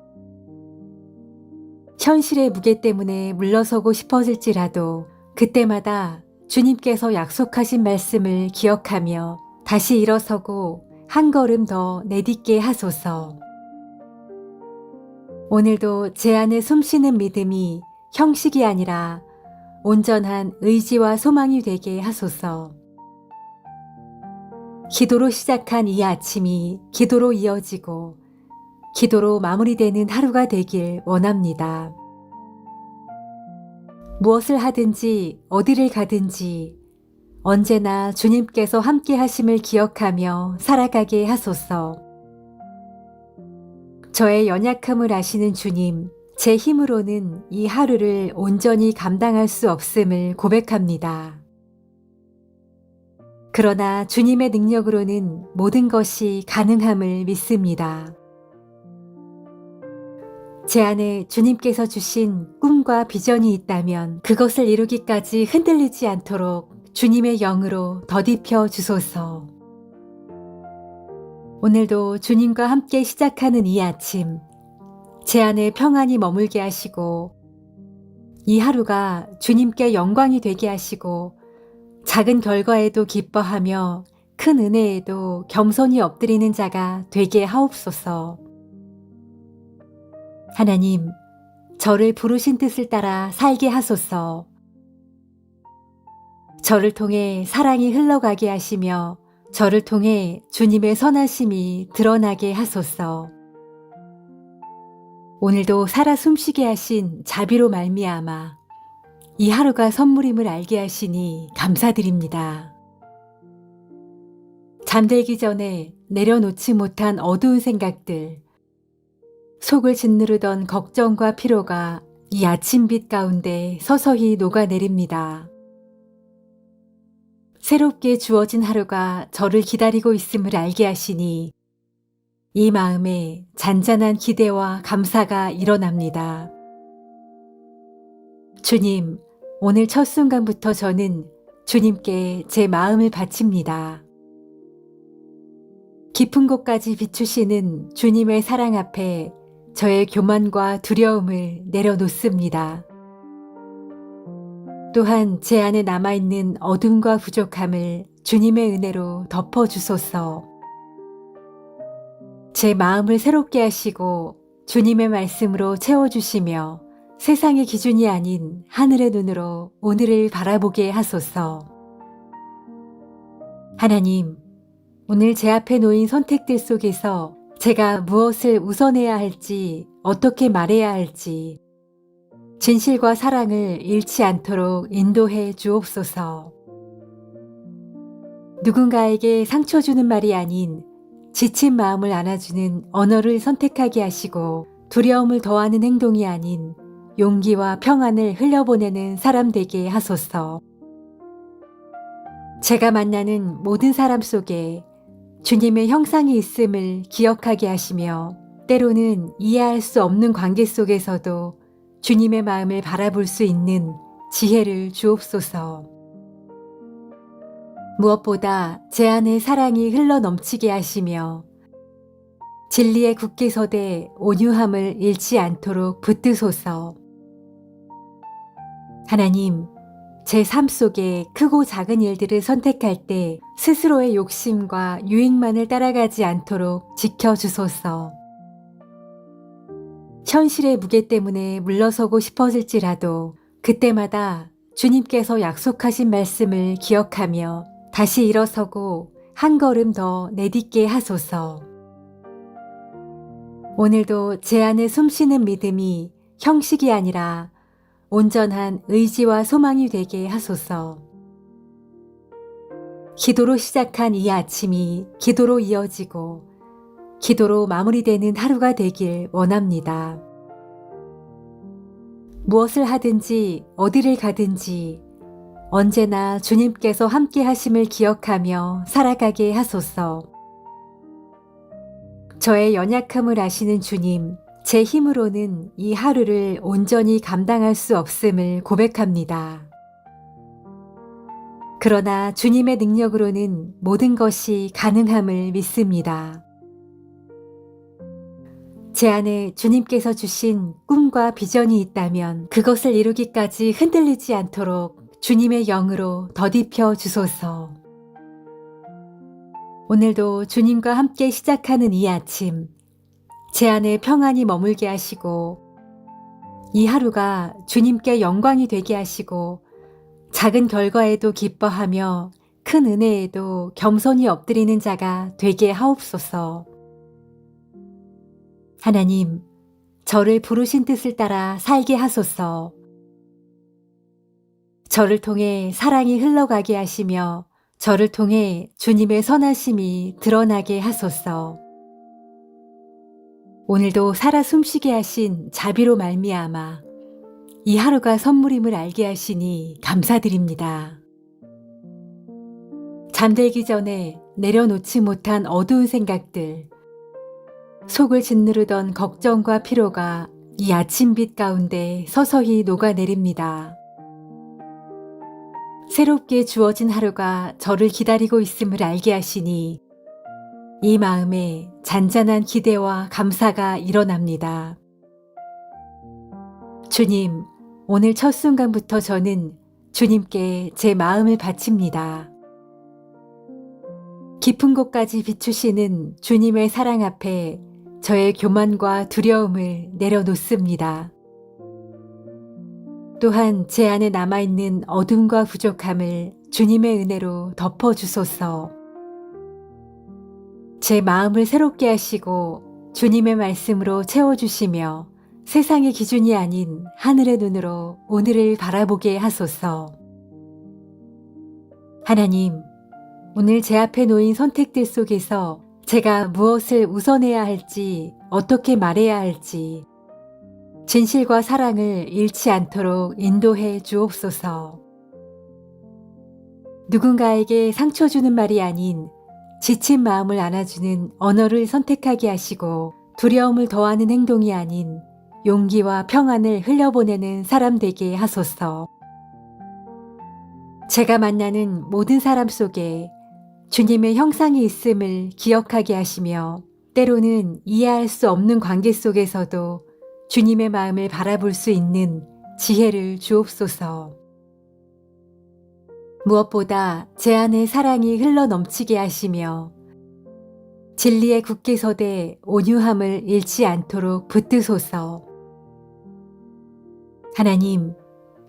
현실의 무게 때문에 물러서고 싶어질지라도 그때마다 주님께서 약속하신 말씀을 기억하며 다시 일어서고 한 걸음 더 내딛게 하소서. 오늘도 제 안에 숨쉬는 믿음이 형식이 아니라 온전한 의지와 소망이 되게 하소서. 기도로 시작한 이 아침이 기도로 이어지고 기도로 마무리되는 하루가 되길 원합니다. 무엇을 하든지 어디를 가든지 언제나 주님께서 함께 하심을 기억하며 살아가게 하소서. 저의 연약함을 아시는 주님, 제 힘으로는 이 하루를 온전히 감당할 수 없음을 고백합니다. 그러나 주님의 능력으로는 모든 것이 가능함을 믿습니다. 제 안에 주님께서 주신 꿈과 비전이 있다면 그것을 이루기까지 흔들리지 않도록 주님의 영으로 더딥혀 주소서. 오늘도 주님과 함께 시작하는 이 아침, 제 안에 평안이 머물게 하시고 이 하루가 주님께 영광이 되게 하시고 작은 결과에도 기뻐하며 큰 은혜에도 겸손히 엎드리는 자가 되게 하옵소서. 하나님, 저를 부르신 뜻을 따라 살게 하소서. 저를 통해 사랑이 흘러가게 하시며 저를 통해 주님의 선하심이 드러나게 하소서. 오늘도 살아 숨쉬게 하신 자비로 말미암아 이 하루가 선물임을 알게 하시니 감사드립니다. 잠들기 전에 내려놓지 못한 어두운 생각들, 속을 짓누르던 걱정과 피로가 이 아침빛 가운데 서서히 녹아내립니다. 새롭게 주어진 하루가 저를 기다리고 있음을 알게 하시니 이 마음에 잔잔한 기대와 감사가 일어납니다. 주님, 오늘 첫 순간부터 저는 주님께 제 마음을 바칩니다. 깊은 곳까지 비추시는 주님의 사랑 앞에 저의 교만과 두려움을 내려놓습니다. 또한 제 안에 남아있는 어둠과 부족함을 주님의 은혜로 덮어주소서. 제 마음을 새롭게 하시고 주님의 말씀으로 채워주시며 세상의 기준이 아닌 하늘의 눈으로 오늘을 바라보게 하소서. 하나님, 오늘 제 앞에 놓인 선택들 속에서 제가 무엇을 우선해야 할지, 어떻게 말해야 할지, 진실과 사랑을 잃지 않도록 인도해 주옵소서. 누군가에게 상처 주는 말이 아닌 지친 마음을 안아주는 언어를 선택하게 하시고 두려움을 더하는 행동이 아닌 용기와 평안을 흘려보내는 사람 되게 하소서. 제가 만나는 모든 사람 속에 주님의 형상이 있음을 기억하게 하시며 때로는 이해할 수 없는 관계 속에서도 주님의 마음을 바라볼 수 있는 지혜를 주옵소서. 무엇보다 제 안에 사랑이 흘러 넘치게 하시며 진리에 굳게 서되 온유함을 잃지 않도록 붙드소서. 하나님, 제 삶 속에 크고 작은 일들을 선택할 때 스스로의 욕심과 유익만을 따라가지 않도록 지켜주소서. 현실의 무게 때문에 물러서고 싶어질지라도 그때마다 주님께서 약속하신 말씀을 기억하며 다시 일어서고 한 걸음 더 내딛게 하소서. 오늘도 제 안에 숨쉬는 믿음이 형식이 아니라 온전한 의지와 소망이 되게 하소서. 기도로 시작한 이 아침이 기도로 이어지고 기도로 마무리되는 하루가 되길 원합니다. 무엇을 하든지 어디를 가든지 언제나 주님께서 함께 하심을 기억하며 살아가게 하소서. 저의 연약함을 아시는 주님, 제 힘으로는 이 하루를 온전히 감당할 수 없음을 고백합니다. 그러나 주님의 능력으로는 모든 것이 가능함을 믿습니다. 제 안에 주님께서 주신 꿈과 비전이 있다면 그것을 이루기까지 흔들리지 않도록 주님의 영으로 덧입혀 주소서. 오늘도 주님과 함께 시작하는 이 아침, 제 안에 평안이 머물게 하시고 이 하루가 주님께 영광이 되게 하시고 작은 결과에도 기뻐하며 큰 은혜에도 겸손히 엎드리는 자가 되게 하옵소서. 하나님, 저를 부르신 뜻을 따라 살게 하소서. 저를 통해 사랑이 흘러가게 하시며 저를 통해 주님의 선하심이 드러나게 하소서. 오늘도 살아 숨쉬게 하신 자비로 말미암아 이 하루가 선물임을 알게 하시니 감사드립니다. 잠들기 전에 내려놓지 못한 어두운 생각들, 속을 짓누르던 걱정과 피로가 이 아침빛 가운데 서서히 녹아내립니다. 새롭게 주어진 하루가 저를 기다리고 있음을 알게 하시니 이 마음에 잔잔한 기대와 감사가 일어납니다. 주님, 오늘 첫 순간부터 저는 주님께 제 마음을 바칩니다. 깊은 곳까지 비추시는 주님의 사랑 앞에 저의 교만과 두려움을 내려놓습니다. 또한 제 안에 남아있는 어둠과 부족함을 주님의 은혜로 덮어주소서. 제 마음을 새롭게 하시고 주님의 말씀으로 채워주시며 세상의 기준이 아닌 하늘의 눈으로 오늘을 바라보게 하소서. 하나님, 오늘 제 앞에 놓인 선택들 속에서 제가 무엇을 우선해야 할지, 어떻게 말해야 할지, 진실과 사랑을 잃지 않도록 인도해 주옵소서. 누군가에게 상처 주는 말이 아닌 지친 마음을 안아주는 언어를 선택하게 하시고 두려움을 더하는 행동이 아닌 용기와 평안을 흘려보내는 사람 되게 하소서. 제가 만나는 모든 사람 속에 주님의 형상이 있음을 기억하게 하시며 때로는 이해할 수 없는 관계 속에서도 주님의 마음을 바라볼 수 있는 지혜를 주옵소서. 무엇보다 제 안에 사랑이 흘러 넘치게 하시며 진리에 굳게 서되 온유함을 잃지 않도록 붙드소서. 하나님,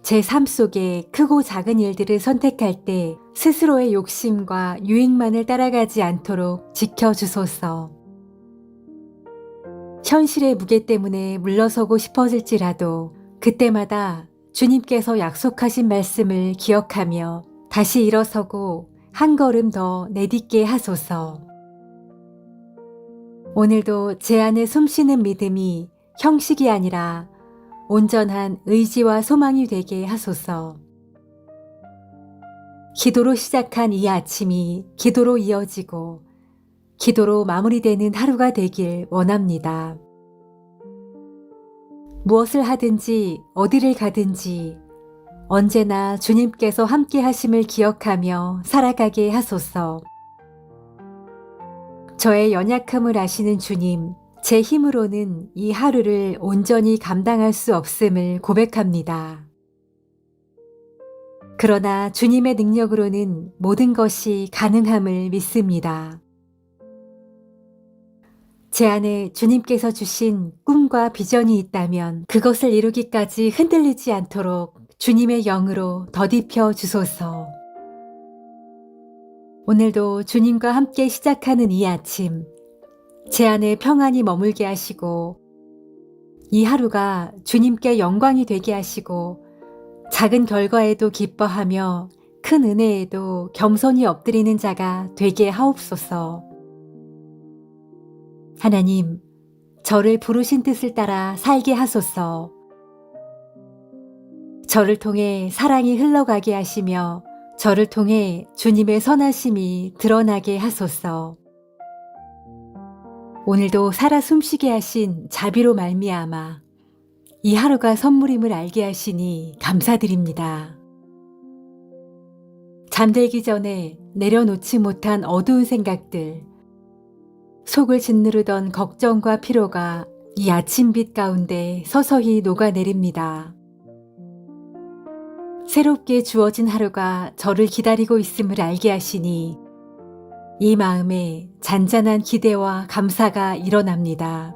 제 삶 속에 크고 작은 일들을 선택할 때 스스로의 욕심과 유익만을 따라가지 않도록 지켜주소서. 현실의 무게 때문에 물러서고 싶어질지라도 그때마다 주님께서 약속하신 말씀을 기억하며 다시 일어서고 한 걸음 더 내딛게 하소서. 오늘도 제 안에 숨쉬는 믿음이 형식이 아니라 온전한 의지와 소망이 되게 하소서. 기도로 시작한 이 아침이 기도로 이어지고 기도로 마무리되는 하루가 되길 원합니다. 무엇을 하든지 어디를 가든지 언제나 주님께서 함께 하심을 기억하며 살아가게 하소서. 저의 연약함을 아시는 주님, 제 힘으로는 이 하루를 온전히 감당할 수 없음을 고백합니다. 그러나 주님의 능력으로는 모든 것이 가능함을 믿습니다. 제 안에 주님께서 주신 꿈과 비전이 있다면 그것을 이루기까지 흔들리지 않도록 주님의 영으로 덧입혀 주소서. 오늘도 주님과 함께 시작하는 이 아침, 제 안에 평안이 머물게 하시고 이 하루가 주님께 영광이 되게 하시고 작은 결과에도 기뻐하며 큰 은혜에도 겸손히 엎드리는 자가 되게 하옵소서. 하나님, 저를 부르신 뜻을 따라 살게 하소서. 저를 통해 사랑이 흘러가게 하시며 저를 통해 주님의 선하심이 드러나게 하소서. 오늘도 살아 숨쉬게 하신 자비로 말미암아 이 하루가 선물임을 알게 하시니 감사드립니다. 잠들기 전에 내려놓지 못한 어두운 생각들, 속을 짓누르던 걱정과 피로가 이 아침빛 가운데 서서히 녹아내립니다. 새롭게 주어진 하루가 저를 기다리고 있음을 알게 하시니 이 마음에 잔잔한 기대와 감사가 일어납니다.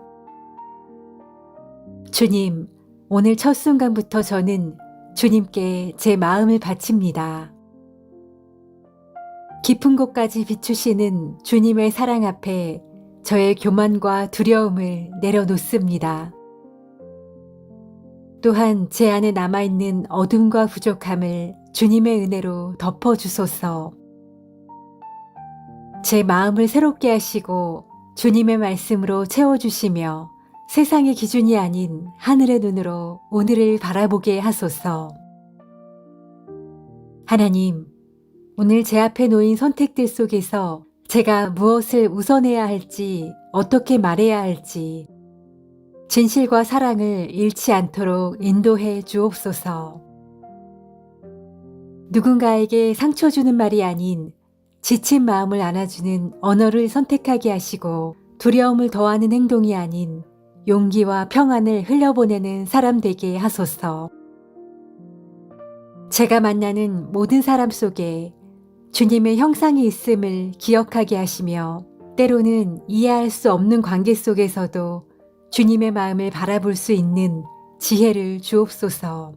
주님, 오늘 첫 순간부터 저는 주님께 제 마음을 바칩니다. 깊은 곳까지 비추시는 주님의 사랑 앞에 저의 교만과 두려움을 내려놓습니다. 또한 제 안에 남아있는 어둠과 부족함을 주님의 은혜로 덮어주소서. 제 마음을 새롭게 하시고 주님의 말씀으로 채워주시며 세상의 기준이 아닌 하늘의 눈으로 오늘을 바라보게 하소서. 하나님, 오늘 제 앞에 놓인 선택들 속에서 제가 무엇을 우선해야 할지, 어떻게 말해야 할지, 진실과 사랑을 잃지 않도록 인도해 주옵소서. 누군가에게 상처 주는 말이 아닌 지친 마음을 안아주는 언어를 선택하게 하시고 두려움을 더하는 행동이 아닌 용기와 평안을 흘려보내는 사람 되게 하소서. 제가 만나는 모든 사람 속에 주님의 형상이 있음을 기억하게 하시며 때로는 이해할 수 없는 관계 속에서도 주님의 마음을 바라볼 수 있는 지혜를 주옵소서.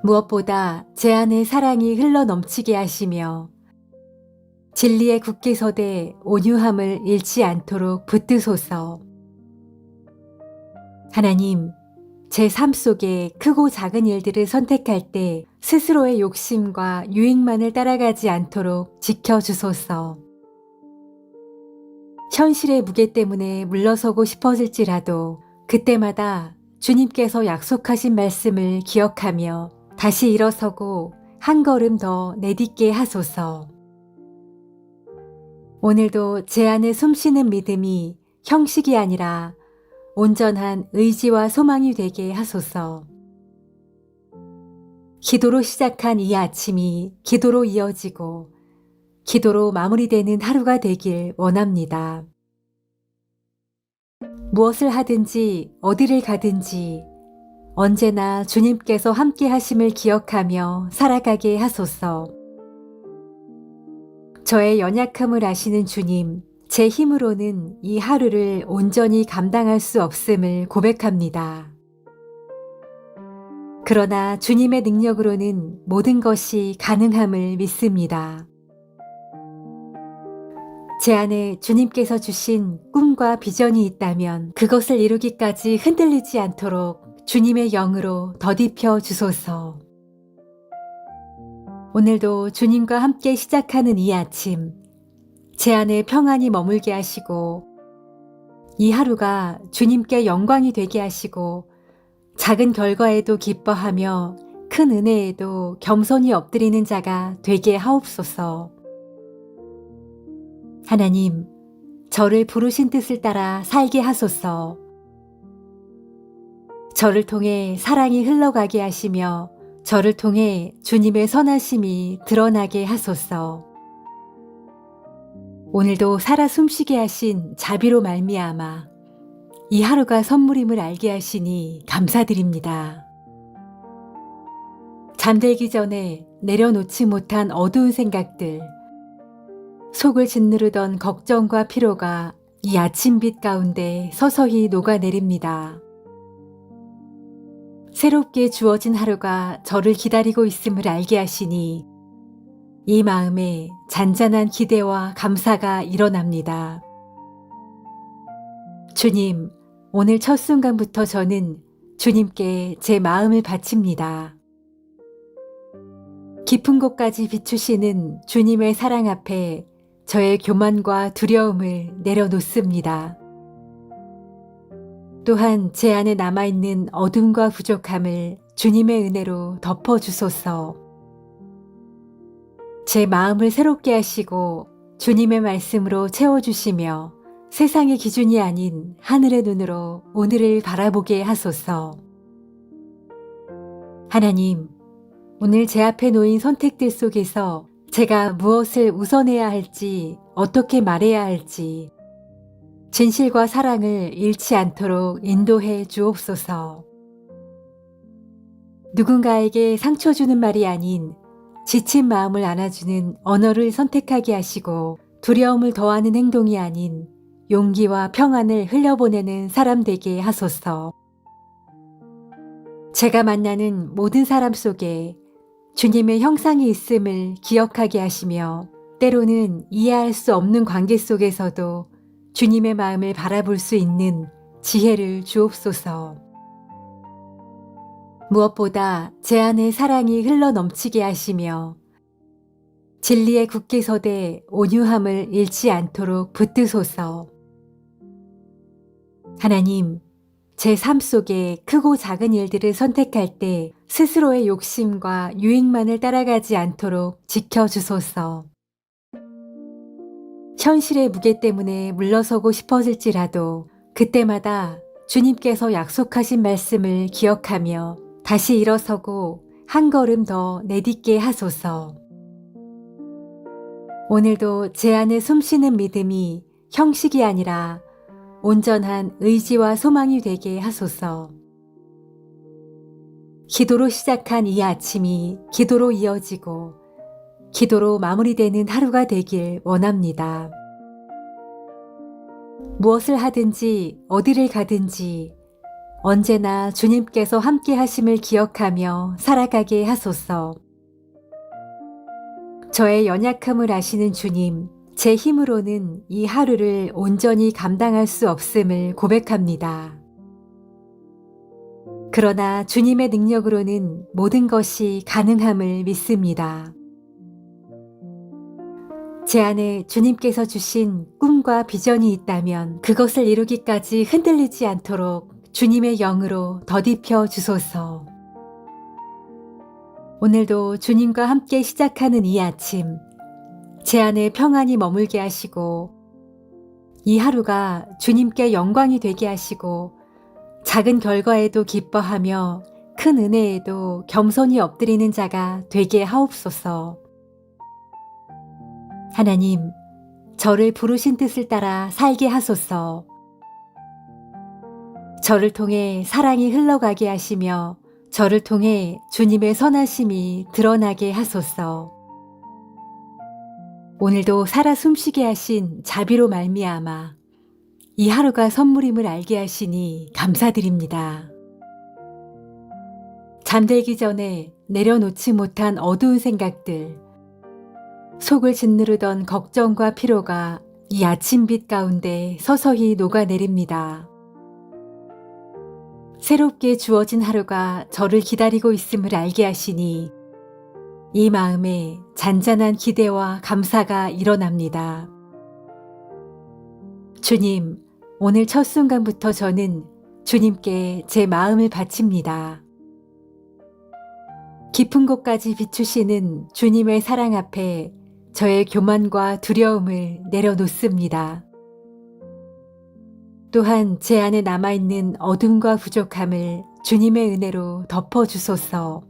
무엇보다 제 안에 사랑이 흘러 넘치게 하시며 진리에 굳게 서되 온유함을 잃지 않도록 붙드소서. 하나님, 제 삶 속에 크고 작은 일들을 선택할 때 스스로의 욕심과 유익만을 따라가지 않도록 지켜주소서. 현실의 무게 때문에 물러서고 싶어질지라도 그때마다 주님께서 약속하신 말씀을 기억하며 다시 일어서고 한 걸음 더 내딛게 하소서. 오늘도 제 안에 숨쉬는 믿음이 형식이 아니라 온전한 의지와 소망이 되게 하소서. 기도로 시작한 이 아침이 기도로 이어지고 기도로 마무리되는 하루가 되길 원합니다. 무엇을 하든지 어디를 가든지 언제나 주님께서 함께 하심을 기억하며 살아가게 하소서. 저의 연약함을 아시는 주님, 제 힘으로는 이 하루를 온전히 감당할 수 없음을 고백합니다. 그러나 주님의 능력으로는 모든 것이 가능함을 믿습니다. 제 안에 주님께서 주신 꿈과 비전이 있다면 그것을 이루기까지 흔들리지 않도록 주님의 영으로 더딥혀 주소서. 오늘도 주님과 함께 시작하는 이 아침, 제 안에 평안이 머물게 하시고 이 하루가 주님께 영광이 되게 하시고 작은 결과에도 기뻐하며 큰 은혜에도 겸손히 엎드리는 자가 되게 하옵소서. 하나님, 저를 부르신 뜻을 따라 살게 하소서. 저를 통해 사랑이 흘러가게 하시며 저를 통해 주님의 선하심이 드러나게 하소서. 오늘도 살아 숨쉬게 하신 자비로 말미암아 이 하루가 선물임을 알게 하시니 감사드립니다. 잠들기 전에 내려놓지 못한 어두운 생각들, 속을 짓누르던 걱정과 피로가 이 아침빛 가운데 서서히 녹아내립니다. 새롭게 주어진 하루가 저를 기다리고 있음을 알게 하시니 이 마음에 잔잔한 기대와 감사가 일어납니다. 주님, 오늘 첫 순간부터 저는 주님께 제 마음을 바칩니다. 깊은 곳까지 비추시는 주님의 사랑 앞에 저의 교만과 두려움을 내려놓습니다. 또한 제 안에 남아있는 어둠과 부족함을 주님의 은혜로 덮어주소서. 제 마음을 새롭게 하시고 주님의 말씀으로 채워주시며 세상의 기준이 아닌 하늘의 눈으로 오늘을 바라보게 하소서. 하나님, 오늘 제 앞에 놓인 선택들 속에서 제가 무엇을 우선해야 할지, 어떻게 말해야 할지, 진실과 사랑을 잃지 않도록 인도해 주옵소서. 누군가에게 상처 주는 말이 아닌 지친 마음을 안아주는 언어를 선택하게 하시고 두려움을 더하는 행동이 아닌 용기와 평안을 흘려보내는 사람 되게 하소서. 제가 만나는 모든 사람 속에 주님의 형상이 있음을 기억하게 하시며 때로는 이해할 수 없는 관계 속에서도 주님의 마음을 바라볼 수 있는 지혜를 주옵소서. 무엇보다 제 안에 사랑이 흘러넘치게 하시며 진리에 굳게 서되 온유함을 잃지 않도록 붙드소서. 하나님, 제 삶 속에 크고 작은 일들을 선택할 때 스스로의 욕심과 유익만을 따라가지 않도록 지켜주소서. 현실의 무게 때문에 물러서고 싶어질지라도 그때마다 주님께서 약속하신 말씀을 기억하며 다시 일어서고 한 걸음 더 내딛게 하소서. 오늘도 제 안에 숨쉬는 믿음이 형식이 아니라 온전한 의지와 소망이 되게 하소서. 기도로 시작한 이 아침이 기도로 이어지고 기도로 마무리되는 하루가 되길 원합니다. 무엇을 하든지 어디를 가든지 언제나 주님께서 함께 하심을 기억하며 살아가게 하소서. 저의 연약함을 아시는 주님, 제 힘으로는 이 하루를 온전히 감당할 수 없음을 고백합니다. 그러나 주님의 능력으로는 모든 것이 가능함을 믿습니다. 제 안에 주님께서 주신 꿈과 비전이 있다면 그것을 이루기까지 흔들리지 않도록 주님의 영으로 더딥혀 주소서. 오늘도 주님과 함께 시작하는 이 아침, 제 안에 평안이 머물게 하시고 이 하루가 주님께 영광이 되게 하시고 작은 결과에도 기뻐하며 큰 은혜에도 겸손히 엎드리는 자가 되게 하옵소서. 하나님, 저를 부르신 뜻을 따라 살게 하소서. 저를 통해 사랑이 흘러가게 하시며 저를 통해 주님의 선하심이 드러나게 하소서. 오늘도 살아 숨쉬게 하신 자비로 말미암아 이 하루가 선물임을 알게 하시니 감사드립니다. 잠들기 전에 내려놓지 못한 어두운 생각들, 속을 짓누르던 걱정과 피로가 이 아침빛 가운데 서서히 녹아내립니다. 새롭게 주어진 하루가 저를 기다리고 있음을 알게 하시니 이 마음에 잔잔한 기대와 감사가 일어납니다. 주님, 오늘 첫 순간부터 저는 주님께 제 마음을 바칩니다. 깊은 곳까지 비추시는 주님의 사랑 앞에 저의 교만과 두려움을 내려놓습니다. 또한 제 안에 남아있는 어둠과 부족함을 주님의 은혜로 덮어주소서.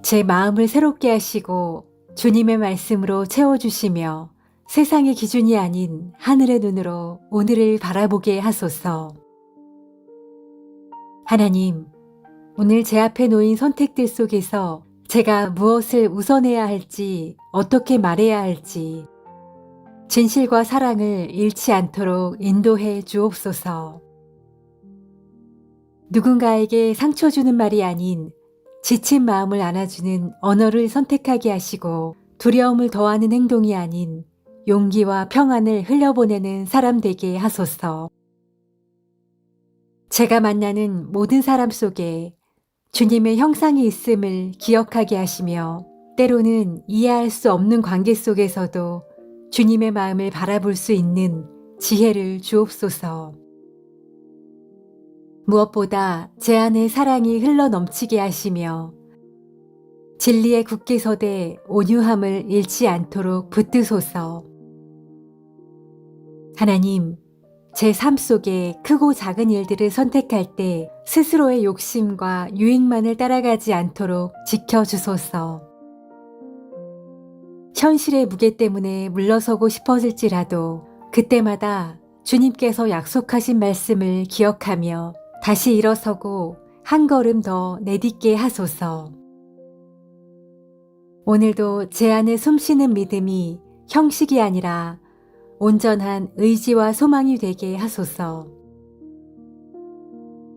제 마음을 새롭게 하시고 주님의 말씀으로 채워주시며 세상의 기준이 아닌 하늘의 눈으로 오늘을 바라보게 하소서. 하나님, 오늘 제 앞에 놓인 선택들 속에서 제가 무엇을 우선해야 할지, 어떻게 말해야 할지, 진실과 사랑을 잃지 않도록 인도해 주옵소서. 누군가에게 상처 주는 말이 아닌 지친 마음을 안아주는 언어를 선택하게 하시고 두려움을 더하는 행동이 아닌 용기와 평안을 흘려보내는 사람 되게 하소서. 제가 만나는 모든 사람 속에 주님의 형상이 있음을 기억하게 하시며 때로는 이해할 수 없는 관계 속에서도 주님의 마음을 바라볼 수 있는 지혜를 주옵소서. 무엇보다 제 안에 사랑이 흘러넘치게 하시며 진리에 굳게 서되 온유함을 잃지 않도록 붙드소서. 하나님, 제 삶 속에 크고 작은 일들을 선택할 때 스스로의 욕심과 유익만을 따라가지 않도록 지켜주소서. 현실의 무게 때문에 물러서고 싶어질지라도 그때마다 주님께서 약속하신 말씀을 기억하며 다시 일어서고 한 걸음 더 내딛게 하소서. 오늘도 제 안에 숨쉬는 믿음이 형식이 아니라 온전한 의지와 소망이 되게 하소서.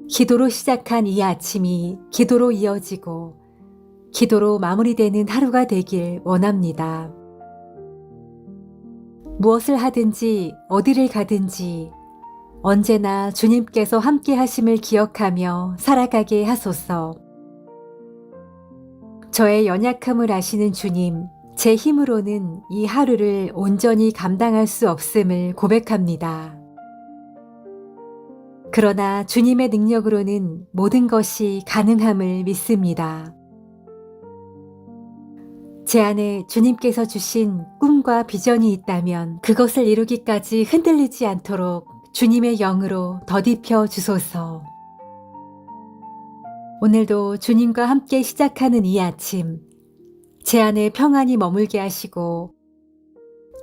기도로 시작한 이 아침이 기도로 이어지고 기도로 마무리되는 하루가 되길 원합니다. 무엇을 하든지 어디를 가든지 언제나 주님께서 함께 하심을 기억하며 살아가게 하소서. 저의 연약함을 아시는 주님, 제 힘으로는 이 하루를 온전히 감당할 수 없음을 고백합니다. 그러나 주님의 능력으로는 모든 것이 가능함을 믿습니다. 제 안에 주님께서 주신 꿈과 비전이 있다면 그것을 이루기까지 흔들리지 않도록 주님의 영으로 덧입혀 주소서. 오늘도 주님과 함께 시작하는 이 아침, 제 안에 평안이 머물게 하시고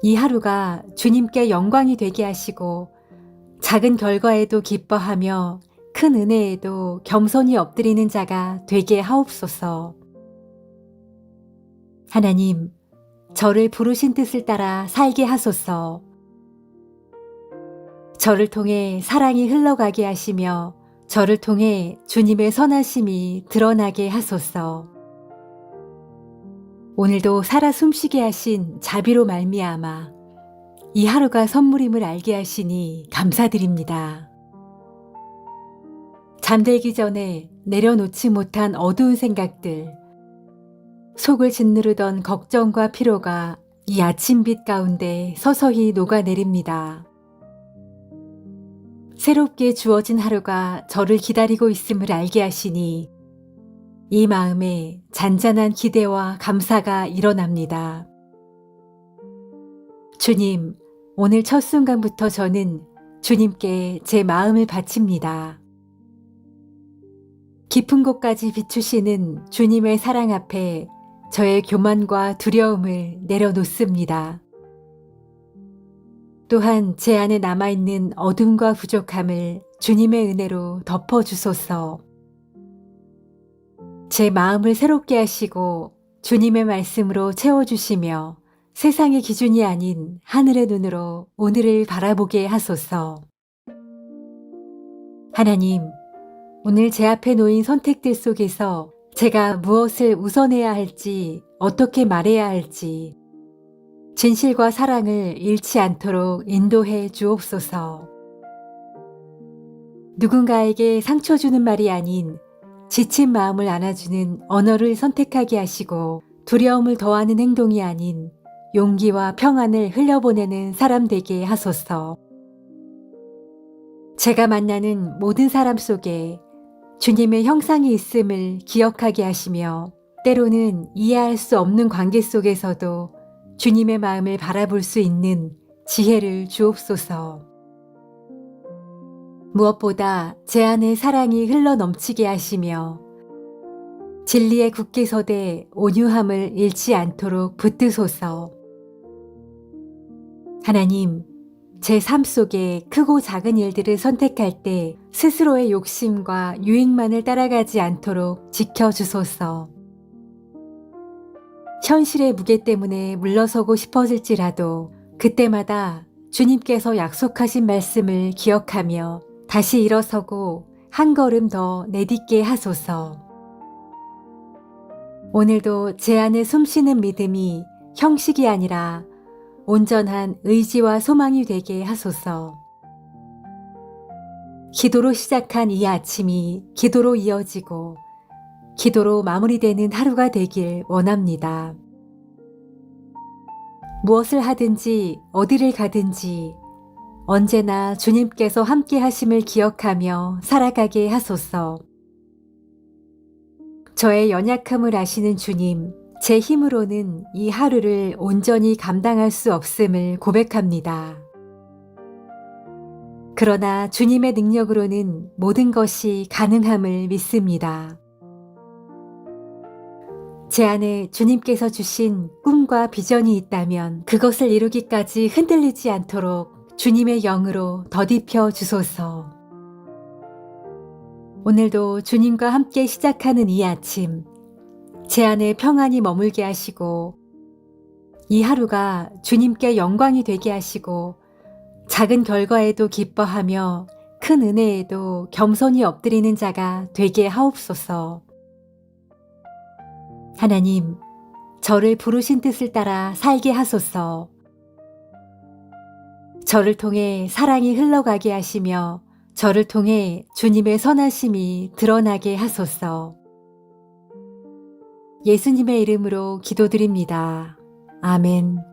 이 하루가 주님께 영광이 되게 하시고 작은 결과에도 기뻐하며 큰 은혜에도 겸손히 엎드리는 자가 되게 하옵소서. 하나님, 저를 부르신 뜻을 따라 살게 하소서. 저를 통해 사랑이 흘러가게 하시며 저를 통해 주님의 선하심이 드러나게 하소서. 오늘도 살아 숨쉬게 하신 자비로 말미암아 이 하루가 선물임을 알게 하시니 감사드립니다. 잠들기 전에 내려놓지 못한 어두운 생각들, 속을 짓누르던 걱정과 피로가 이 아침빛 가운데 서서히 녹아내립니다. 새롭게 주어진 하루가 저를 기다리고 있음을 알게 하시니 이 마음에 잔잔한 기대와 감사가 일어납니다. 주님, 오늘 첫 순간부터 저는 주님께 제 마음을 바칩니다. 깊은 곳까지 비추시는 주님의 사랑 앞에 저의 교만과 두려움을 내려놓습니다. 또한 제 안에 남아있는 어둠과 부족함을 주님의 은혜로 덮어주소서. 제 마음을 새롭게 하시고 주님의 말씀으로 채워주시며 세상의 기준이 아닌 하늘의 눈으로 오늘을 바라보게 하소서. 하나님, 오늘 제 앞에 놓인 선택들 속에서 제가 무엇을 우선해야 할지, 어떻게 말해야 할지, 진실과 사랑을 잃지 않도록 인도해 주옵소서. 누군가에게 상처 주는 말이 아닌 지친 마음을 안아주는 언어를 선택하게 하시고 두려움을 더하는 행동이 아닌 용기와 평안을 흘려보내는 사람 되게 하소서. 제가 만나는 모든 사람 속에 주님의 형상이 있음을 기억하게 하시며 때로는 이해할 수 없는 관계 속에서도 주님의 마음을 바라볼 수 있는 지혜를 주옵소서. 무엇보다 제 안에 사랑이 흘러넘치게 하시며 진리에 굳게 서되 온유함을 잃지 않도록 붙드소서. 하나님, 제 삶 속에 크고 작은 일들을 선택할 때 스스로의 욕심과 유익만을 따라가지 않도록 지켜주소서. 현실의 무게 때문에 물러서고 싶어질지라도 그때마다 주님께서 약속하신 말씀을 기억하며 다시 일어서고 한 걸음 더 내딛게 하소서. 오늘도 제 안에 숨쉬는 믿음이 형식이 아니라 온전한 의지와 소망이 되게 하소서. 기도로 시작한 이 아침이 기도로 이어지고 기도로 마무리되는 하루가 되길 원합니다. 무엇을 하든지 어디를 가든지 언제나 주님께서 함께 하심을 기억하며 살아가게 하소서. 저의 연약함을 아시는 주님, 제 힘으로는 이 하루를 온전히 감당할 수 없음을 고백합니다. 그러나 주님의 능력으로는 모든 것이 가능함을 믿습니다. 제 안에 주님께서 주신 꿈과 비전이 있다면 그것을 이루기까지 흔들리지 않도록 주님의 영으로 덧입혀 주소서. 오늘도 주님과 함께 시작하는 이 아침, 제 안에 평안이 머물게 하시고 이 하루가 주님께 영광이 되게 하시고 작은 결과에도 기뻐하며 큰 은혜에도 겸손히 엎드리는 자가 되게 하옵소서. 하나님, 저를 부르신 뜻을 따라 살게 하소서. 저를 통해 사랑이 흘러가게 하시며 저를 통해 주님의 선하심이 드러나게 하소서. 예수님의 이름으로 기도드립니다. 아멘.